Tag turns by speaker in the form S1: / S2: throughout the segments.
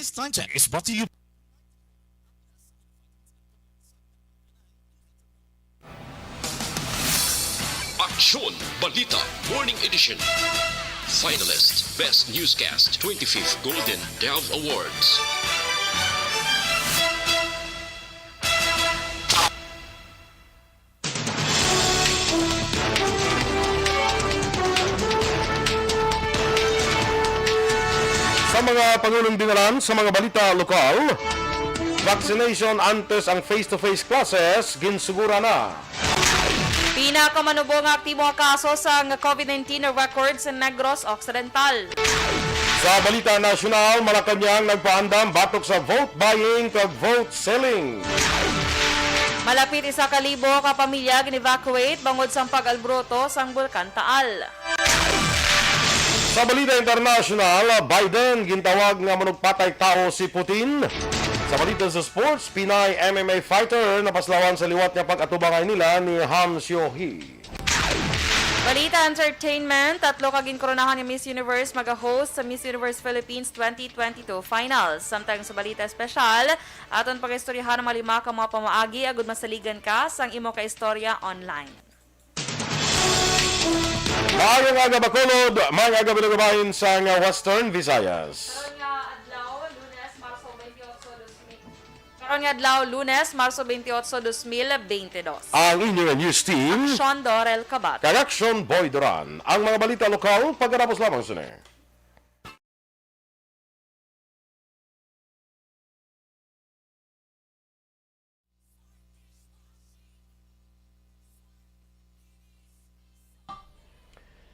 S1: This time check is brought to you.
S2: Aksyon Balita Morning Edition. Finalist Best Newscast 25th Golden Dove Awards.
S3: Sa mga pangulong dinalan sa mga balita lokal, vaccination antes ang face-to-face classes ginsugura na.
S4: Pinakamanubong aktibo nga kaso sa COVID-19 na record sa Negros Occidental.
S3: Sa balita nasyonal, Malacanang nagpaandam batok sa vote buying kag vote selling.
S4: Malapit 1,000 ka pamilya gin-evacuate bangod sa pag-albroto sang Bulkan Taal.
S3: Sa balita international, Biden gintawag nga manugpatay tao si Putin. Sa balita sa sports, Pinay MMA fighter napaslawan sa liwat niya pag-atubangay nila ni Han Xiaohei.
S4: Balita entertainment, 3 ka ginkoronahan ni Miss Universe mag-host sa Miss Universe Philippines 2022 Finals. Samtang sa balita espesyal, aton pag-istoryahan ng malima ka mga pamaagi agud masaligan ka sang imo ka istorya online.
S3: Maayong aga Bacolod, mga aga binugabahin sa Western Visayas.
S4: Karon nga adlaw Lunes, Marso 28, 2022.
S3: Ang inyong news team,
S4: Sean Dorel Cabat.
S3: Correction Boy Duran. Ang mga balita lokal, pagkatapos lamang sini.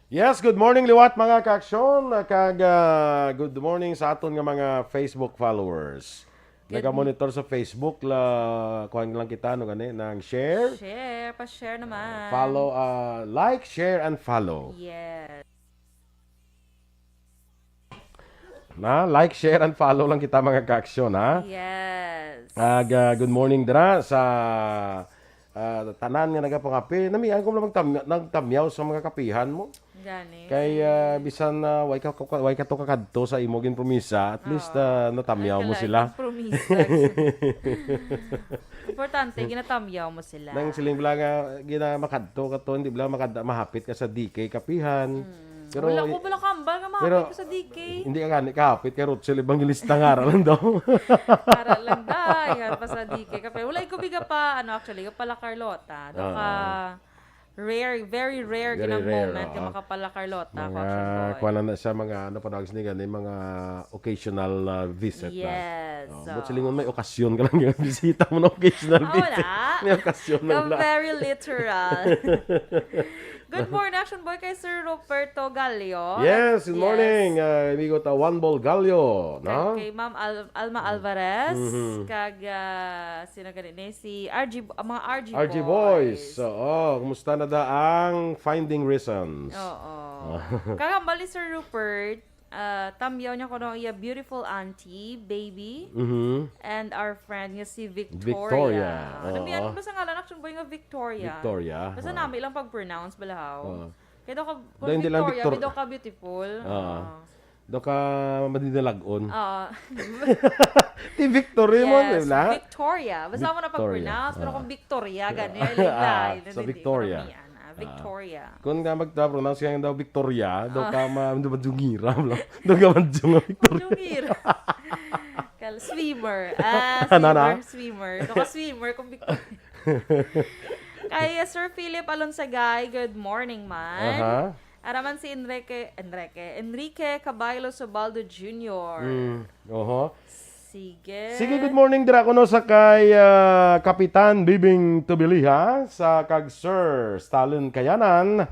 S3: Yes, good morning liwat mga kaaksyon. Good morning sa aton nga mga Facebook followers. Naka-monitor sa Facebook la kuan lang kita no gani nang share,
S4: Pa-share naman.
S3: follow, like, share and follow.
S4: Yes.
S3: Na like, share and follow lang kita mga kaaksyon ha.
S4: Yes.
S3: Good morning dira sa tanan nga nagapangapi. Namian ko lang nagtamyaw sa mga kapihan mo.
S4: Gani.
S3: Kay bisan way ka to kakadto sa imo gin promisa, at least natamyaw mo sila.
S4: Importante ginatamyaw mo sila.
S3: Nang siling bala nga gina makadto ka to, hindi bala mahapit ka sa DK kapihan. Pero
S4: Wala ko pala kambal nga
S3: pero,
S4: makapit ko sa DK.
S3: hindi ka gani kahapit kay Rochelle Evangelista nga lang daw.
S4: Para lang dayan pa sa DK. Kapag wala ko biga pa, actually, yung pala Carlota. Doon ka, very rare ginang
S3: rare,
S4: moment yung makapala Carlota.
S3: Mga kuha na siya mga pa ni gani mga occasional visit
S4: Yes.
S3: But silingon may okasyon ka lang yung bisita mo na occasional visit.
S4: Wala.
S3: May okasyon lang lang.
S4: Very literal. Good morning, Action Boy, kay Sir Roberto Gallio.
S3: Yes, good morning. Amigo ta One Ball Gallo, no?
S4: Kay Ma'am Alma Alvarez. Kag, sino ganun si mga RG
S3: Boys. Oo, kumusta na da ang Finding Reasons?
S4: Oo. Kagambal ni Sir Rupert, tamyaw niya ko iya beautiful auntie, baby, and our friend nga si Victoria. Ano biyan ba sa ngalan Action Boy nga Victoria? Basta namin lang pag-pronounce balahaw. Kaya daw ka, kung
S3: Hindi lang
S4: Victoria, daw ka beautiful.
S3: Do ka madidalagon.
S4: Ah.
S3: Ti Victoria mo,
S4: Yes,
S3: di ba?
S4: Victoria. Basta mo na pag-pronounce, pero kung Victoria, ganyan.
S3: Sa Victoria.
S4: Victoria.
S3: Kung nga magta-pronounce ka daw Victoria, do ka madungiram lang. Do ka madunga Victoria.
S4: Jungir. Swimmer. Swimmer. Doon ka swimmer kung Victoria. Kaya Sir Philip Alonsagay, good morning man. Araman si Enrique Caballo Sobaldo Jr. Sige,
S3: good morning dira kuno sa kay Kapitan Bibing Tubiliha sa kag Sir Stalin Kayanan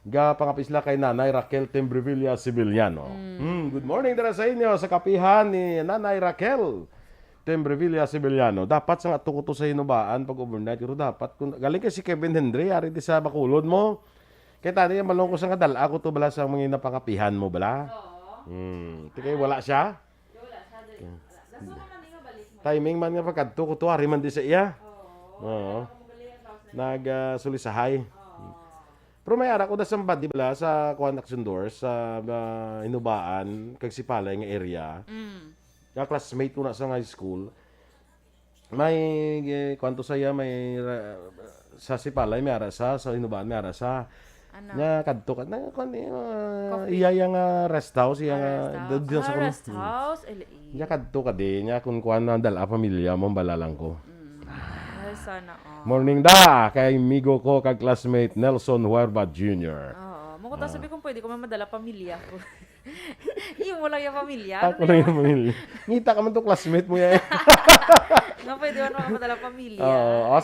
S3: ga pangapisla kay Nanay Raquel Tembrevilla Sibiliano. Good morning dira sa inyo sa kapihan ni Nanay Raquel Tembrevilla Sibiliano. Dapat sa ato ko to sa hinubaan pag overnight pero dapat kung galing kay si Kevin Hendry ari di sa bakulod mo. Kay tani malong ko sa kadal ako to bala sa mga napangapihan mo bala. Tikay wala siya. Timing man nga pagkadto ko to ari man di sa iya. Oo. Sulisahay. Pero may ara ko da sambad di bala sa Kuan Action Doors sa hinubaan kag sipalay nga area. nga classmate ko na sa high school, may kwanto saya may sa Sipalay may ara sa Inubaan may ara sa
S4: Ano?
S3: nga kadto ka na kon
S4: Coffee.
S3: iya yang rest house iya nga diyan sa
S4: Rest house. LA.
S3: nya kadto ka di nya kun kuan na dala pamilya mo balalang ko.
S4: Ay, sana.
S3: Morning da kay migo ko kag classmate Nelson Huerva Jr.
S4: Oo. Mo ko ta sabi kung pwede ko man madala pamilya ko. Iyo mo lang yung pamilya.
S3: Ako lang yung pamilya. Ngita ka man to classmate mo yan.
S4: Nga pwede mo naman madala pamilya.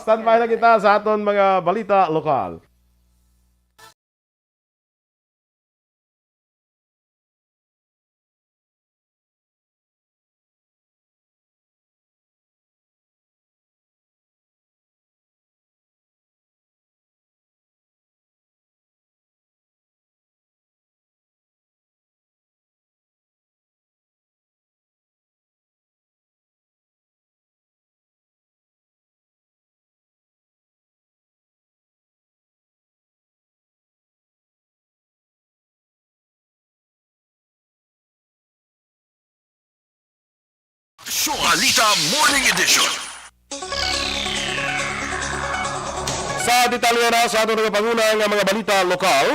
S3: Stand by na kita sa aton mga balita lokal.
S2: Balita Morning Edition.
S3: Sa detalye na sa ating pangunang mga balita lokal,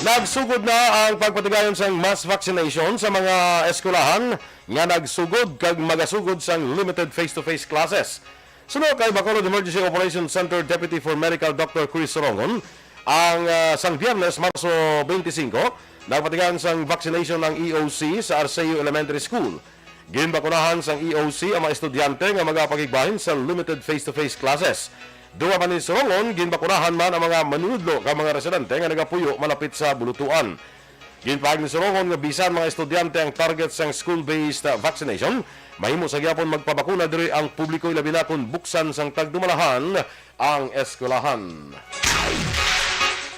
S3: nagsugod na ang pagpatigayon sa mass vaccination sa mga eskwelahan nga nagsugod kag magasugod sa limited face-to-face classes. Sunod kay Bacolod Emergency Operations Center Deputy for Medical Dr. Chris Rongon, ang sang Biyernes, Marso 25, nagpatigayon sa vaccination ng EOC sa Arceo Elementary School. Ginbakunahan sang EOC ang mga estudyante nga magapakigbahin sa limited face-to-face classes. Duwa man ni Sorongon, ginbakunahan man ang mga manunudlo ka mga residente nga nagapuyo malapit sa bulutuan. Ginpahag ni Sorongon nga bisan mga estudyante ang target sang school-based vaccination, mahimo sa gyapon magpabakuna diri ang publiko labi na kung buksan sang tagdumalahan ang eskwelahan.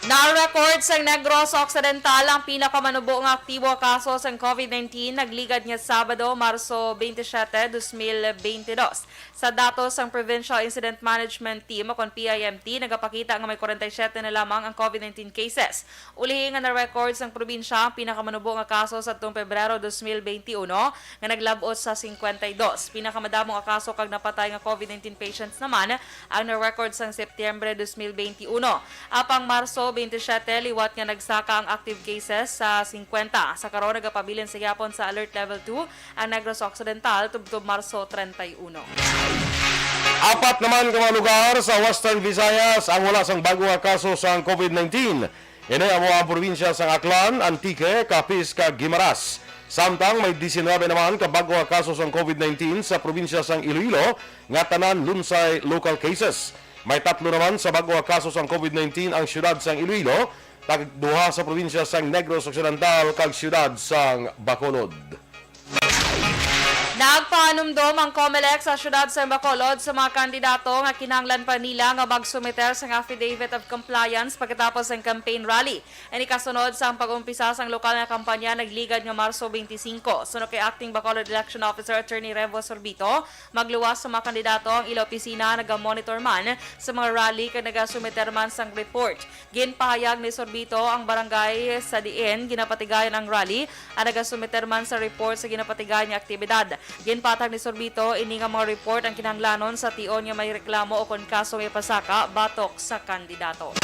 S4: Na-record sa Negros Occidental ang pinakamanubong aktibo kaso sa COVID-19 nagligad niya Sabado, Marso 27, 2022. Sa datos ng Provincial Incident Management Team o PIMT, nagapakita nga may 47 na lamang ang COVID-19 cases. Ulihin nga na-record sa probinsya ang pinakamanubong kaso sa itong Pebrero 2021 nga naglabot sa 52. Pinakamadamong kaso kag napatay nga COVID-19 patients naman ang na-record sa Setyembre 2021. Apang Marso 27, liwat nga nagsaka ang active cases sa 50. Sa karon nagapabilin sa gyapon sa Alert Level 2 ang Negros Occidental tubtob Marso 31.
S3: Apat naman ka mga lugar sa Western Visayas ang wala sang bago nga kaso sa COVID-19. Ini amo ang probinsya sa Aklan, Antique, Capiz, kag Guimaras. Samtang may 19 naman ka bago nga kaso sa COVID-19 sa probinsya sang Iloilo nga tanan lunsay local cases. May 3 naman sa bago nga kaso sa COVID-19 ang siyudad sang Iloilo, tag duha sa probinsya sang Negros Occidental kag siyudad sang Bacolod.
S4: Nagpaanumdom ang COMELEC sa syudad sa Bacolod sa mga kandidato nga kinahanglan pa nila nga magsumiter sa affidavit of compliance pagkatapos ng campaign rally. Ani kasunod sa ang pag-umpisa sa lokal na kampanya nagligad nga Marso 25. Sunod kay Acting Bacolod Election Officer Attorney Revo Sorbito, magluwas sa mga kandidato ang ila opisina naga-monitor man sa mga rally kag nagasumiter man sang report. Ginpahayag ni Sorbito ang barangay sa diin ginapatigayon ang rally ang nagasumiter man sa report sa ginapatigayon nga aktibidad. Ginpatag ni Sorbito, ini nga mga report ang kinahanglanon sa tion nga may reklamo o kon kaso may pasaka batok sa kandidato.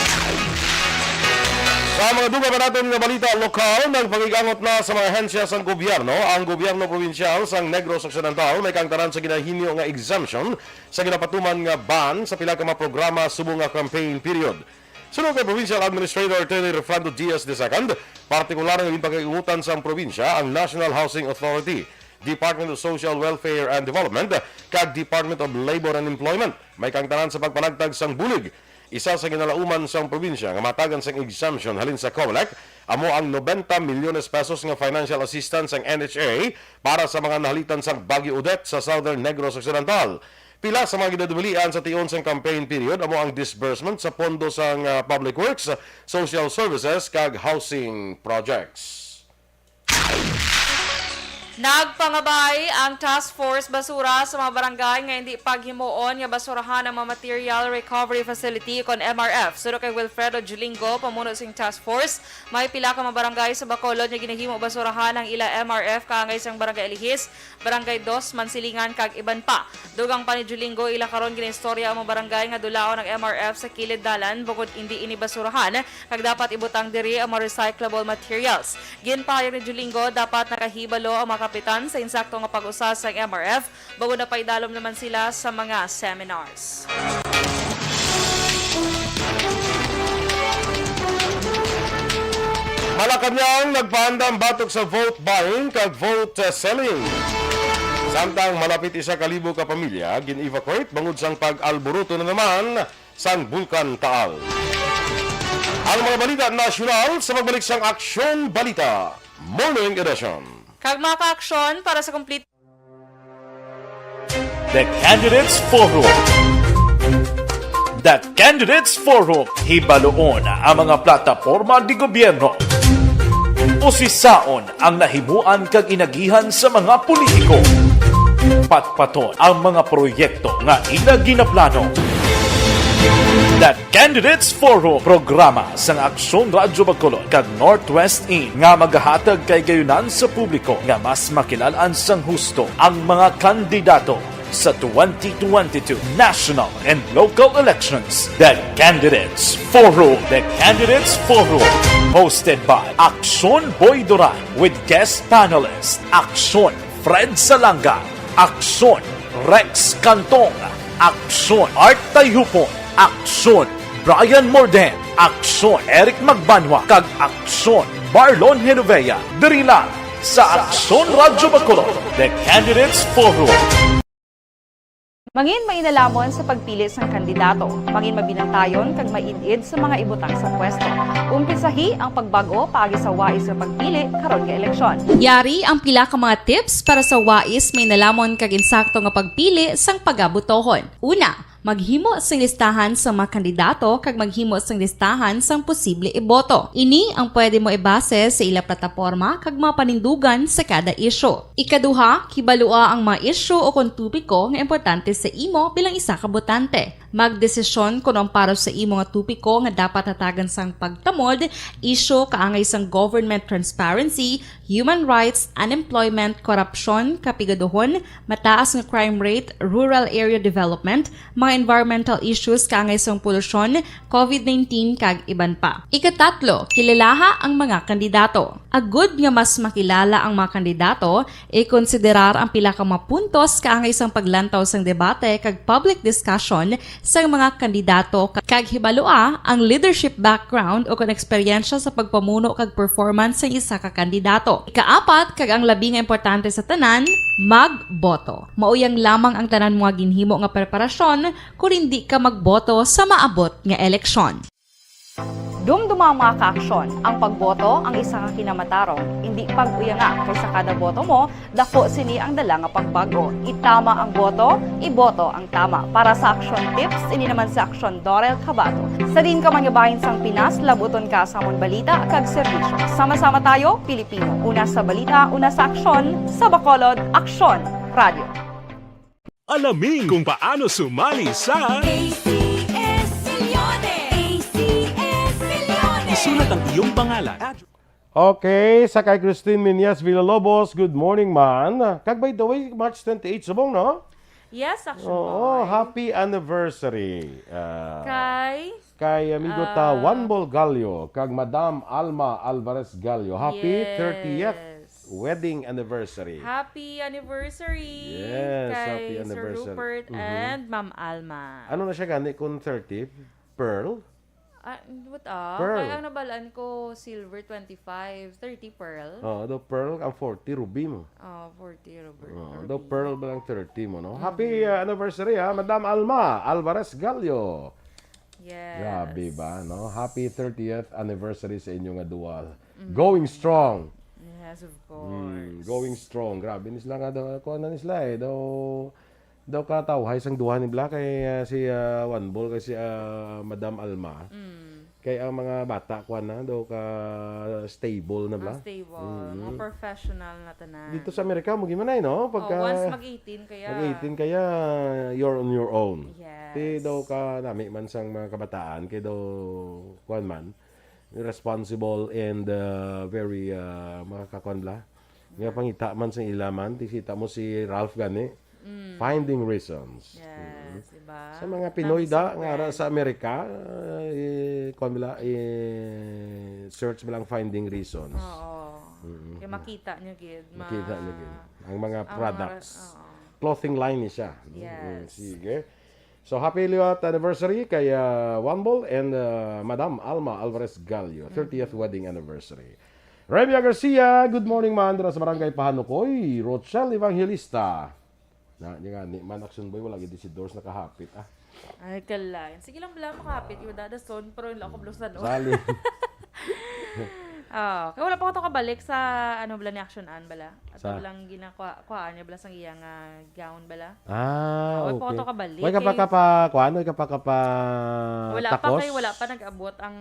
S3: Sa mga duga pa natin nga balita lokal, nagpagigangot na sa mga ahensya sa gobyerno, ang gobyerno probinsyal sa Negros Occidental may kangtaran sa ginahinyo nga exemption sa ginapatuman nga ban sa pila ka mga programa subong nga campaign period. Sunod kay Provincial Administrator Attorney Refrando Diaz II, partikular nga ginpakaigutan sa probinsya ang National Housing Authority, Department of Social Welfare and Development, kag Department of Labor and Employment. May kangtanan sa pagpanagtag sang bulig. Isa sa ginalauman sang probinsya nga matagan sang exemption halin sa COMELEC, amo ang 90 milyones pesos nga financial assistance ang NHA para sa mga nahalitan sang Bagyo Odette sa Southern Negros Occidental. Pila sa mga ginadumilian sa tion sang campaign period amo ang disbursement sa pondo sang Public Works, Social Services kag Housing Projects.
S4: Nagpangabay ang Task Force Basura sa mga barangay nga hindi paghimuon nga basurahan ang mga Material Recovery Facility kon MRF. Suro kay Wilfredo Julingo, pamuno sing Task Force, may pila ka mga barangay sa Bacolod nga ginahimo basurahan ang ila MRF kaangay sang Barangay Alihis, Barangay 2, Mansilingan kag iban pa. Dugang pa ni Julingo, ila karon ginistorya ang mga barangay nga dulaon ang MRF sa kilid dalan bukod hindi ini basurahan kag dapat ibutang diri ang mga recyclable materials. Ginpahayag ni Julingo, dapat nakahibalo ang mga kapitan sa insakto nga pag-usa sa MRF bago na paidalom naman sila sa mga seminars.
S3: Malacanang nagpaandam batok sa vote buying kag vote selling. Samtang malapit 1,000 ka pamilya gin-evacuate bangod sang pag-alboruto na naman sang Bulkan Taal. Ang mga balita nasyonal sa magbalik sang Aksyon Balita Morning Edition.
S4: Kag mga ka-aksyon para sa complete
S1: The Candidates Forum. The Candidates Forum. Hibaloon ang mga plataporma di gobyerno. Usisaon ang nahimuan kag inagihan sa mga politiko. Patpaton ang mga proyekto nga ila ginaplano. The Candidates Forum, programa sang Aksyon Radyo Bacolod kag Northwest In nga magahatag kay gayunan sa publiko nga mas makilalaan sang husto ang mga kandidato sa 2022 national and local elections. The Candidates Forum. The Candidates Forum. Hosted by Aksyon Boy Duran with guest panelist Aksyon Fred Salanga, Aksyon Rex Cantong, Aksyon Art Tayupon, Aksyon Brian Morden, Aksyon Eric Magbanwa, kag Aksyon Marlon Genovea. Diri lang sa Aksyon Radyo Bacolod. The Candidates Forum.
S4: Mangin mainalamon sa pagpili sang kandidato, mangin mabinantayon kag mainid sa mga ibutang sa pwesto. Umpisahi ang pagbago paagi sa wais sa pagpili karon nga eleksyon. Yari ang pila ka mga tips para sa wais may nalamon kag insakto nga pagpili sang pagabutohon. Una, maghimo sang listahan sa mga kandidato kag maghimo sang listahan sang posible iboto. Ini ang pwede mo ibase sa ila plataporma kag mga panindugan sa kada isyu. Ikaduha, kibalua ang mga isyu o kung tupiko nga importante sa imo bilang isa ka botante. Magdesisyon kung ang para sa imo nga tupiko nga dapat hatagan sang pagtamod, isyu kaangay sang government transparency, human rights, unemployment, korupsyon, kapigaduhon, mataas nga crime rate, rural area development, mga environmental issues kaangay sang polusyon, COVID-19 kag iban pa. Ikatatlo, kilalaha ang mga kandidato. Agud nga mas makilala ang mga kandidato, i-konsiderar ang pila ka mga puntos kaangay sang paglantaw sang debate kag public discussion sang mga kandidato kag hibalua ang leadership background o kon eksperyensya sa pagpamuno kag performance sa isa ka kandidato. Ikaapat, kag ang labi nga importante sa tanan, magboto. Mauyang lamang ang tanan mga ginhimo nga preparasyon kung hindi ka magboto sa maabot nga eleksyon. Dumduma mga ka-aksyon, ang pagboto ang isa ka kinamatarong, hindi pag-uya nga kaysa kada boto mo, dako sini ang dala nga pagbago. Itama ang boto, iboto ang tama. Para sa action tips, ini naman sa Aksyon Dorel Cabato. Sa din ka manyabahin sang Pinas, labuton ka sa amon balita kag serbisyo. Sama-sama tayo, Pilipino. Una sa balita, una sa aksyon, sa Bacolod, Aksyon Radio.
S5: Alamin kung paano sumali sa isulat ang iyong pangalan.
S3: Okay, sa kay Christine Minyas Villalobos, good morning man. Kag by the way, March 28 subong, no?
S4: Yes, Action
S3: Oo,
S4: Boy.
S3: happy anniversary. Kay amigo ta Juan Bolgallo, kag Madam Alma Alvarez Gallo. Happy
S4: Yes.
S3: 30th wedding anniversary.
S4: Happy anniversary
S3: Yes,
S4: kay
S3: happy
S4: Sir
S3: anniversary.
S4: Rupert and Ma'am Alma.
S3: Ano na siya gani kung 30? Pearl?
S4: What up?
S3: Pearl.
S4: Kaya ang nabalaan ko, silver 25, 30 pearl.
S3: Oh, do pearl ang 40 ruby mo.
S4: 40 Robert.
S3: Oh, do pearl ba lang 30 mo, no? Happy anniversary ha, Madam Alma Alvarez Gallo.
S4: Yes.
S3: Grabe ba, no? Happy 30th anniversary sa inyo nga duwa. Going strong.
S4: Yes, of course.
S3: Going strong. Grabe nisla nga daw ko na nisla eh. Daw kataw hay sang duha ni Black kay si Juan Bol kay si Madam Alma. Kaya ang mga bata kuan na daw ka stable na bla.
S4: Stable, mga professional na tanan.
S3: Dito sa Amerika mo gimana no? Pagka
S4: once mag-18 kaya.
S3: mag-18 kaya you're on your own.
S4: Yes.
S3: Ti daw ka nami man sang mga kabataan kay daw kuan man responsible and very makakakuan bla. Nga pangita man sa ilaman, ti kita mo si Ralph gani. Finding reasons.
S4: Yes, diba?
S3: Sa mga Pinoy da nga ara sa Amerika, kuan bala search mo lang finding reasons.
S4: Oo. Kaya makita nyo gid.
S3: Makita niyo gid ang mga products.
S4: Oo.
S3: Clothing line ni siya.
S4: Yes.
S3: Sige. So happy liwat anniversary kay Wambol and Madam Alma Alvarez Gallo, 30th wedding anniversary. Revia Garcia, good morning man dira sa barangay Pahanukoy, Rochelle Evangelista. Na nga ni man action boy wala gid si doors nakahapit ah.
S4: Ay, kalain. Sige lang bala makapit. Yung dadason, pero yung ako blusan.
S3: Sali.
S4: Kaya wala pa ko ito kabalik sa ano bala ni Action An bala. At
S3: Sa?
S4: walang ginakuhaan niya bala sa iyang gown bala.
S3: Ah,
S4: Wala pa ko
S3: okay.
S4: ito kabalik.
S3: Way ka pa kuan, way ka pa
S4: Wala pa
S3: takos.
S4: kay wala pa nag-abot ang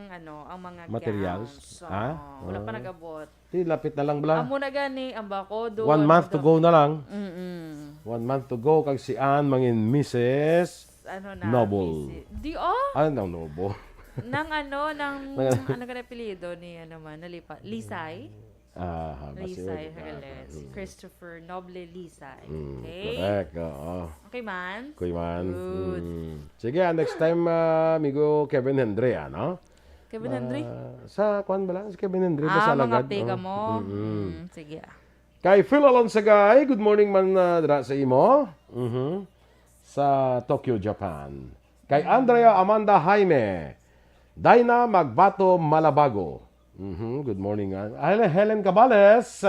S4: ang mga
S3: Materials?
S4: gowns. So,
S3: Ah?
S4: wala pa nag-abot.
S3: Di lapit na lang bala.
S4: Amo na gani ang bako do.
S3: 1 month to go na lang. 1
S4: Mm-mm.
S3: month to go kag si Ann mangin Mrs.
S4: Ano na?
S3: Noble.
S4: Di
S3: Ano nobo?
S4: nang ano ano ka na apelyido ni ano man nalipa Lisay. Lisay Herles. Christopher Noble Lisay. Okay.
S3: Correct. Oo.
S4: Okay man.
S3: Kuy man.
S4: Good.
S3: Sige, next time amigo Kevin Hendry, ano?
S4: Kevin Andre.
S3: Sa kuan bala si Kevin Hendry ba sa
S4: mga
S3: lagad?
S4: pega
S3: Oh.
S4: mo. Sige.
S3: Kay Phil Alonsagay, good morning man dira sa imo. Sa Tokyo, Japan. Kay Andrea Amanda Jaime, Dina Magbato Malabago. Good morning. Helen Cabales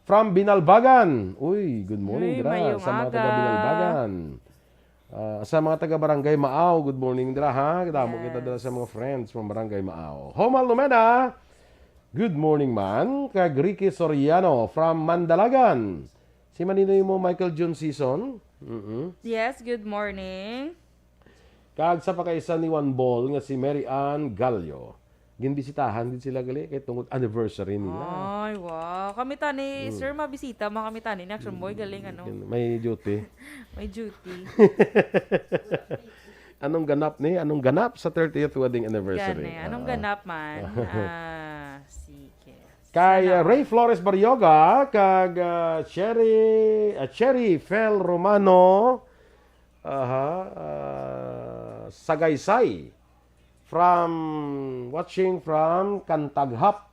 S3: from Binalbagan. Uy, good morning
S4: Uy,
S3: dira
S4: mayong
S3: sa mga
S4: aga.
S3: taga Binalbagan. Sa mga taga Barangay Maaw, good morning dira ha. Damo kita dira sa mga friends from Barangay Maaw. Homal Lumena, good morning man. Kag Ricky Soriano from Mandalagan. Si manino mo Michael June Season?
S4: Yes, good morning.
S3: Kag sa pakaisa ni One Ball nga si Mary Ann Gallo. Ginbisitahan din sila gali kay tungod anniversary nila.
S4: Ay, wow. Kami tani, sir, mabisita. Mga kami tani ni Action Boy. Galing, ano.
S3: May duty.
S4: May duty.
S3: Anong ganap ni? Anong ganap sa 30th wedding anniversary?
S4: Gane. Anong ganap man? Sige.
S3: Kay Ray Flores Baryoga, kag Cherry Fel Romano, Sagaysay, watching from Kantaghap,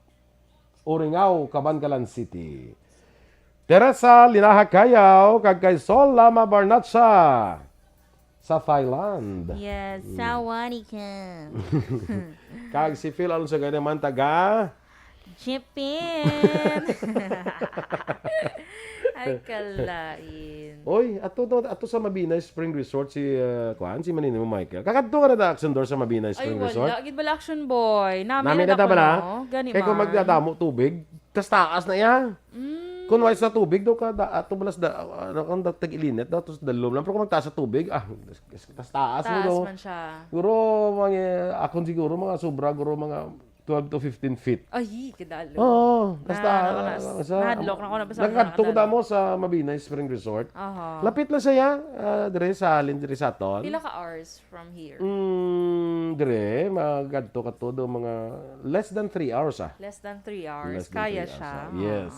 S3: Uringaw, Cabangalan City. Teresa Linahakayaw, kag kay Sol Lama Barnatsa, sa Thailand.
S4: Yes, sawadika.
S3: Kag si Phil Alonso naman taga
S4: Japan. Ay, kalain.
S3: Oy, ato sa Mabinay Spring Resort si si Manino Michael. Kakadto ka na da action door sa Mabinay
S4: Ay,
S3: Spring Resort.
S4: wala. Gid bala Action Boy.
S3: Nami
S4: Namin
S3: na
S4: na
S3: da bala.
S4: Gani
S3: Kay kung
S4: man.
S3: magdadamo tubig, tas taas na yan. Kung wais sa tubig daw ka ato balas da kung tag-ilinit daw tos dalom lang pero kung magtaas sa tubig, tas taas mo
S4: Taas
S3: daw.
S4: man siya.
S3: Siguro akon siguro mga sobra siguro mga 12 to 15 feet.
S4: Ay, kadalo.
S3: Oo, basta
S4: Nahadlok na ako na basta.
S3: Nagkadto ko damo sa Mabinay Spring Resort.
S4: Aha.
S3: Lapit lang saya, dire sa Alin, dire sa Aton.
S4: Pila ka hours from here?
S3: Dire, magadto ka to do mga less than 3 hours
S4: Less than 3 hours.
S3: Less than
S4: Kaya
S3: 3
S4: siya.
S3: hours, yes.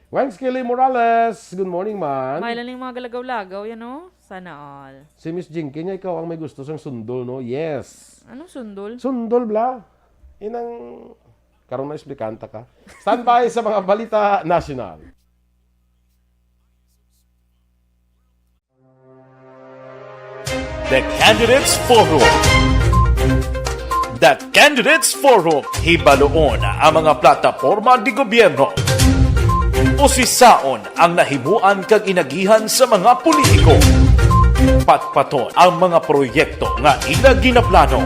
S3: Wang Skilly Morales, good morning man.
S4: May lang yung mga galagaw-lagaw, yan o. Sana all.
S3: Si Miss Jinky niya, ikaw ang may gusto sang sundol, no? Yes.
S4: Anong sundol?
S3: Sundol, bla. Inang, karong na explikanta ka. Stand by sa mga balita national.
S1: The Candidates Forum. The Candidates Forum. Hibaluon ang mga plataporma di gobyerno. Usisaon ang nahimuan kag inagihan sa mga politiko. Patpaton ang mga proyekto nga ila ginaplano.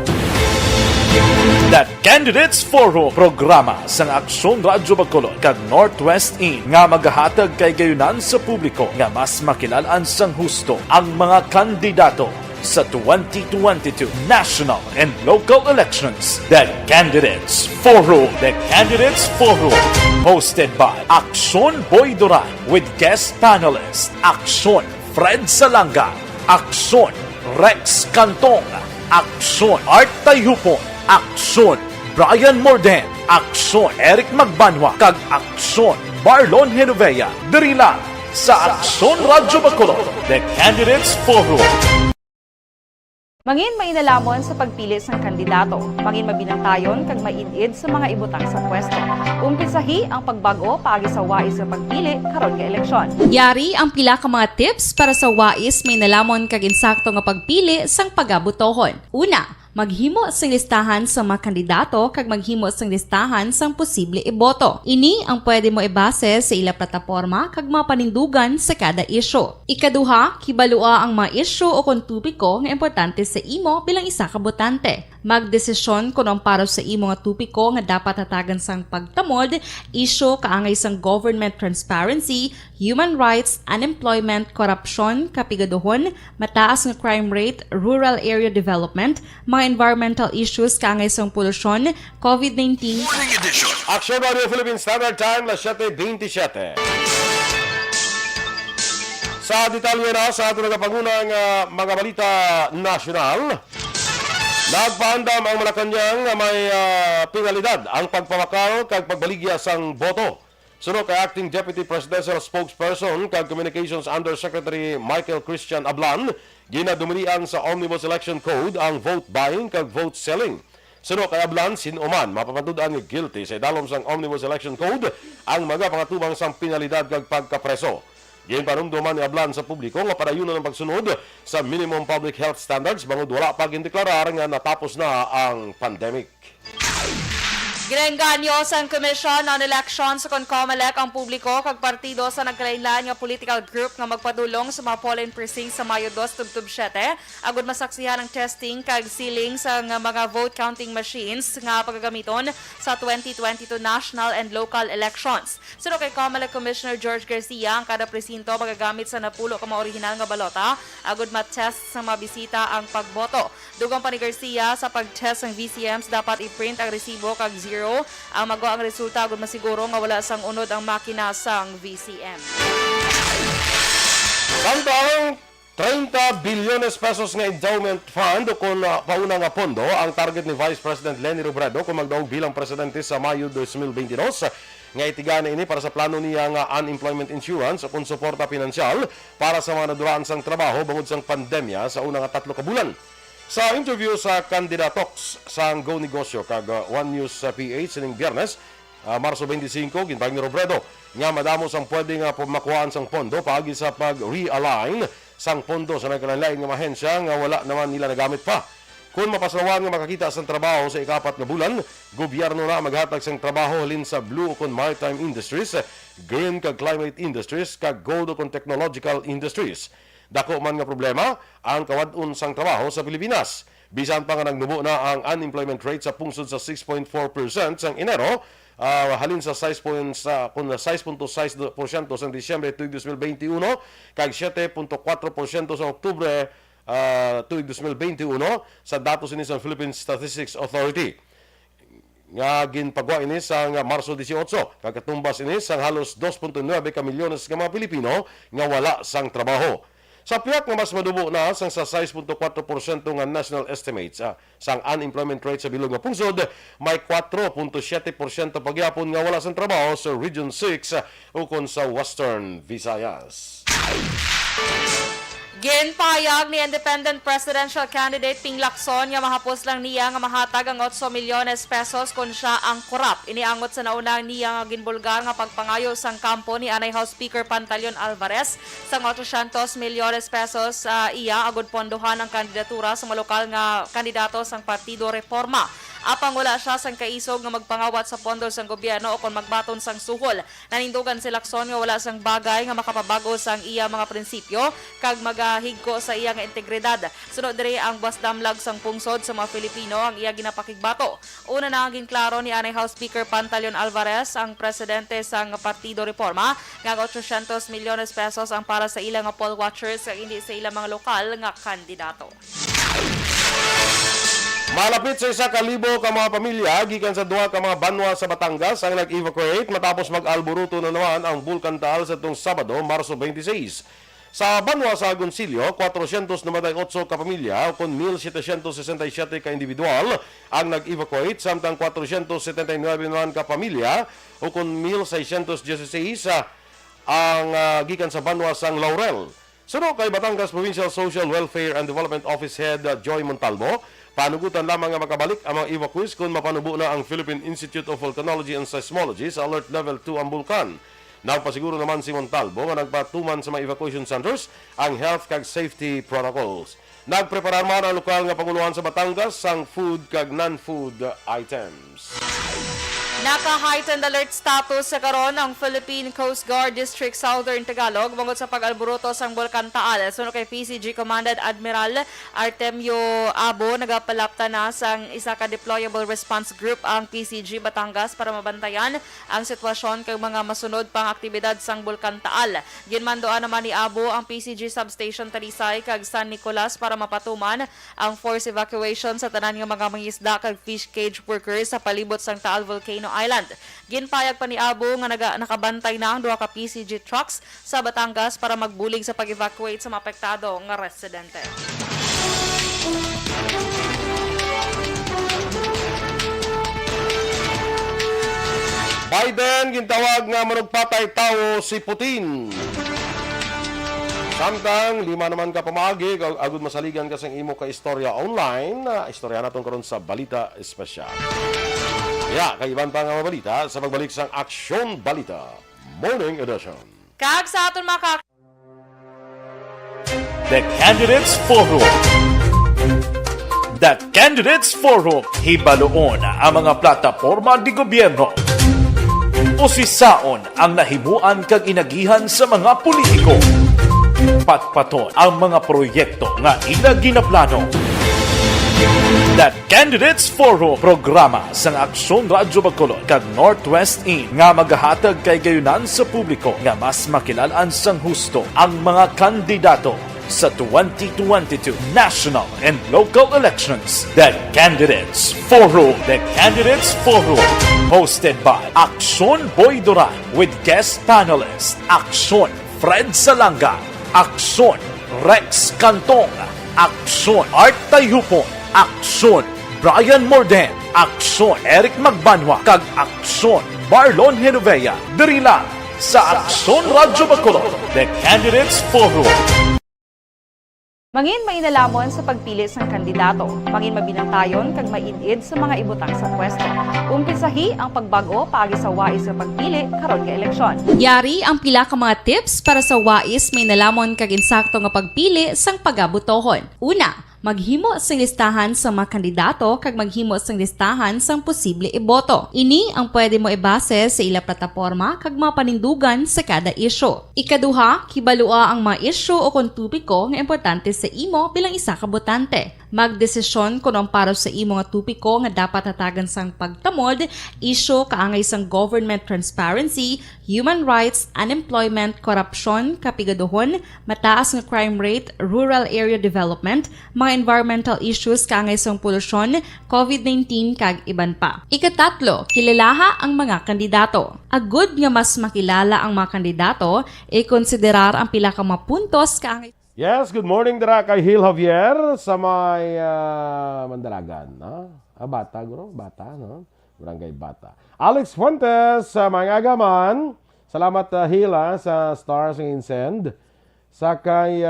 S1: The Candidates Forum, programa sang Aksyon Radyo Bacolod kag Northwest In nga magahatag kay gayunan sa publiko nga mas makilalan sang husto ang mga kandidato sa 2022 national and local elections. The Candidates Forum. The Candidates Forum. Hosted by Aksyon Boy Duran with guest panelists Aksyon Fred Salanga, Aksyon Rex Cantong, Aksyon Art Tayupon, Aksyon Brian Morden, Aksyon Eric Magbanwa, kag Aksyon Marlon Genovea. Diri lang sa Aksyon Radyo Bacolod, The Candidates Forum.
S6: Mangin mainalamon sa pagpili sang kandidato, mangin mabinantayon kag mainid sa mga ibutang sa pwesto. Umpisahi ang pagbago paagi sa wais sa pagpili karon nga eleksyon.
S7: Yari ang pila ka mga tips para sa wais may nalamon kag insakto nga pagpili sang pagabutohon. Una, maghimo sang listahan sa mga kandidato kag maghimo sang listahan sang posible iboto. Ini ang pwede mo ibase sa ila plataporma kag mga panindugan sa kada isyu. Ikaduha, kibalua ang mga isyu o kung tupiko nga importante sa imo bilang isa ka botante. Magdesisyon kung ang para sa imo nga tupiko nga dapat hatagan sang pagtamod, isyu kaangay sang government transparency, human rights, unemployment, korupsyon, kapigaduhon, mataas nga crime rate, rural area development, mga environmental issues kaangay sang polusyon, COVID-19.
S2: Morning edition.
S3: Action Radio Philippine Standard Time, las 7:27. Sa detalye na sa ating nagapangunang mga balita nasyonal, nagpaandam ang Malacanang nga may penalidad ang pagpamakaw kag pagbaligya sang boto. Sunod kay Acting Deputy Presidential Spokesperson kag Communications Undersecretary Michael Christian Ablan, ginadumirian sa Omnibus Election Code ang vote buying kag vote selling. Sunod kay Ablan, sinuman mapapantudan nga guilty sa idalom sang Omnibus Election Code ang mga pangatubang sang penalidad kag pagkapreso. Diyan panumduman ni Ablan sa publiko nga parayunan ng pagsunod sa minimum public health standards bangod wala pa gindeklarar nga natapos na ang pandemic.
S4: Ginengganyo sa Commission on Elections sa COMELEC ang publiko kag partido sa nagkalainlain nga political group nga magpadulong sa mga polling precincts sa Mayo 2 tubtub 7 agud masaksihan ang testing kag sealing sa mga vote counting machines nga pagagamiton sa 2022 national and local elections. Sunod kay COMELEC Commissioner George Garcia, ang kada presinto magagamit sa napulo ka mga original nga balota agud ma-test sa mga bisita ang pagboto. Dugang pa ni Garcia sa pag-test ng VCMs dapat i-print ang resibo kag zero ang mago ang resulta agud masiguro nga wala sang unod ang makina sang VCM.
S3: Samtang 30 bilyones pesos nga endowment fund o kung pauna nga pondo ang target ni Vice President Leni Robredo kung magdaog bilang presidente sa Mayo 2022 nga itigana ini para sa plano niya nga unemployment insurance o kung suporta pinansyal para sa mga naduraan sang trabaho bangod sang pandemya sa unang 3 ka bulan. Sa interview sa Candidatox sa Go Negosyo kag One News PH ning Biyernes, Marso 25, gintawag ni Robredo nga madamo sang pwede nga makuhaan sang pondo paagi sa pag-realign sang pondo sa nagkalain nga ahensya nga wala naman nila nagamit pa. Kung mapasawan nga makakita sang trabaho sa ikapat na bulan, gobyerno na maghatag sang trabaho halin sa blue o maritime industries, green kag climate industries kag gold o technological industries. Dako man nga problema ang kawad-on sang trabaho sa Pilipinas. Bisan pa nga nagnubo na ang unemployment rate sa pungsod sa 6.4% sang Enero, halin sa 6.6% sa Disyembre tuig 2021 kag 7.4% sa Oktubre tuig 2021 sa datos ini sa Philippine Statistics Authority. Nga ginpagwa ini sa Marso 18 kag katumbas ini sang halos 2.9 ka milyones nga mga Pilipino nga wala sang trabaho. Sa piyak nga mas madubo na sang sa 6.4% nga national estimates sang unemployment rate sa bilog nga pungsod, may 4.7% pagyapon nga wala sang trabaho sa Region 6 ukon sa Western Visayas.
S4: Ginpahayag ni Independent Presidential Candidate Ping Lacson nga mahapos lang niya nga mahatag ang 8 milyones pesos kung siya ang korap. Iniangot sa naunang niya nga ginbulgar nga pagpangayo sang kampo ni Anay House Speaker Pantaleon Alvarez sang 800 milyones pesos iya agud pondohan ang kandidatura sa malokal nga kandidato sang Partido Reforma. Apang wala siya sang kaisog nga magpangawat sa pondo sang gobyerno o kung magbaton sang suhol. Nanindugan si Lacson nga wala sang bagay nga makapabago sang iya mga prinsipyo kag magahigko sa iya nga integridad. Sunod diri ang basdamlag sang pungsod sa mga Filipino ang iya ginapakigbato. Una na ang ginklaro ni Anay House Speaker Pantaleon Alvarez, ang presidente sang Partido Reforma, nga 800 milyones pesos ang para sa ilang nga poll watchers kag hindi sa ilang mga lokal nga kandidato.
S3: Malapit sa 1,000 ka mga pamilya gikan sa duha ka mga banwa sa Batangas ang nag-evacuate matapos mag-alboruto na naman ang Bulkan Taal sa itong Sabado, Marso 26. Sa banwa sa Agoncillo, 498 ka pamilya o kun 1,767 ka individual ang nag-evacuate, samtang 479 naman ka pamilya o kun 1,616 ang gikan sa banwa sang Laurel. Suno kay Batangas Provincial Social Welfare and Development Office Head Joy Montalvo, panugutan lamang nga makabalik ang mga evacuees kung mapanubo na ang Philippine Institute of Volcanology and Seismology sa Alert Level 2 ang bulkan. Nagpasiguro naman si Montalvo nga nagpatuman sa mga evacuation centers ang health kag safety protocols. Nagpreparar man ang lokal nga panguluhan sa Batangas sang food kag non-food items.
S4: Naka-heightened alert status sa karon ang Philippine Coast Guard District Southern Tagalog bangod sa pag-alboruto sang Bulkan Taal. Sunod kay PCG Commandant Admiral Artemio Abo, nagapalapta na sang isa ka deployable response group ang PCG Batangas para mabantayan ang sitwasyon kag mga masunod pang aktibidad sang Bulkan Taal. Ginmandoan naman ni Abo ang PCG Substation Talisay kag San Nicolas para mapatuman ang force evacuation sa tanan nga mga mangisda kag fish cage workers sa palibot sang Taal Volcano Island. Ginpayag pa ni Abo nga nakabantay na ang duha ka PCG trucks sa Batangas para magbulig sa pag-evacuate sa maapektado nga residente.
S3: Biden gintawag nga manugpatay tao si Putin. Samtang lima naman ka pamagi, agud masaligan ka sang imo ka istorya online, istorya naton karon sa Balita Espesyal. Ya, kay iban pa nga mga balita sa pagbalik sang Aksyon Balita Morning Edition.
S4: Kag sa aton mga
S1: The Candidates Forum. The Candidates Forum, hibaloon ang mga plataporma di gobyerno. Usisaon ang nahimuan kag inagihan sa mga politiko. Patpaton ang mga proyekto nga ila ginaplano. The Candidates Forum, programa sang Aksyon Radyo Bacolod kag Northwest In nga magahatag kay gayunan sa publiko nga mas makilalaan sang husto ang mga kandidato sa 2022 national and local elections. The Candidates Forum. The Candidates Forum, hosted by Aksyon Boy Duran with guest panelists Aksyon Fred Salanga, Aksyon Rex Cantong, Aksyon Art Tayupon, Aksyon Brian Morden, Aksyon Eric Magbanwa, kag Aksyon Marlon Genovea. Diri lang sa Aksyon Radyo Bacolod, The Candidates Forum.
S6: Mangin mainalamon sa pagpili sang kandidato, mangin mabinantayon kag mainid sa mga ibutang sa pwesto. Umpisahi ang pagbago paagi sa wais sa pagpili karon nga eleksyon.
S7: Yari ang pila ka mga tips para sa wais may nalamon kag insakto nga pagpili sang pagabutohon. Una, maghimo sang listahan sa mga kandidato kag maghimo sang listahan sang posible iboto. Ini ang pwede mo ibase sa ila plataporma kag mga panindugan sa kada isyu. Ikaduha, kibalua ang mga isyu o kung tupiko nga importante sa imo bilang isa ka botante. Magdesisyon kung ang para sa imo nga tupiko nga dapat hatagan sang pagtamod, isyu kaangay sang government transparency, human rights, unemployment, korupsyon, kapigaduhon, mataas nga crime rate, rural area development, mga environmental issues kaangay sang polusyon, COVID-19 kag iban pa. Ikatatlo, kilalaha ang mga kandidato. Agud nga mas makilala ang mga kandidato, i-konsiderar ang pila ka mga puntos kaangay.
S3: Yes, good morning dira kay Hil Javier sa may Mandalagan, no? Bata, guro, Bata, no? Barangay Bata. Alex Fuentes sa mga Agaman. Salamat Hil sa Stars and Send. Sa kay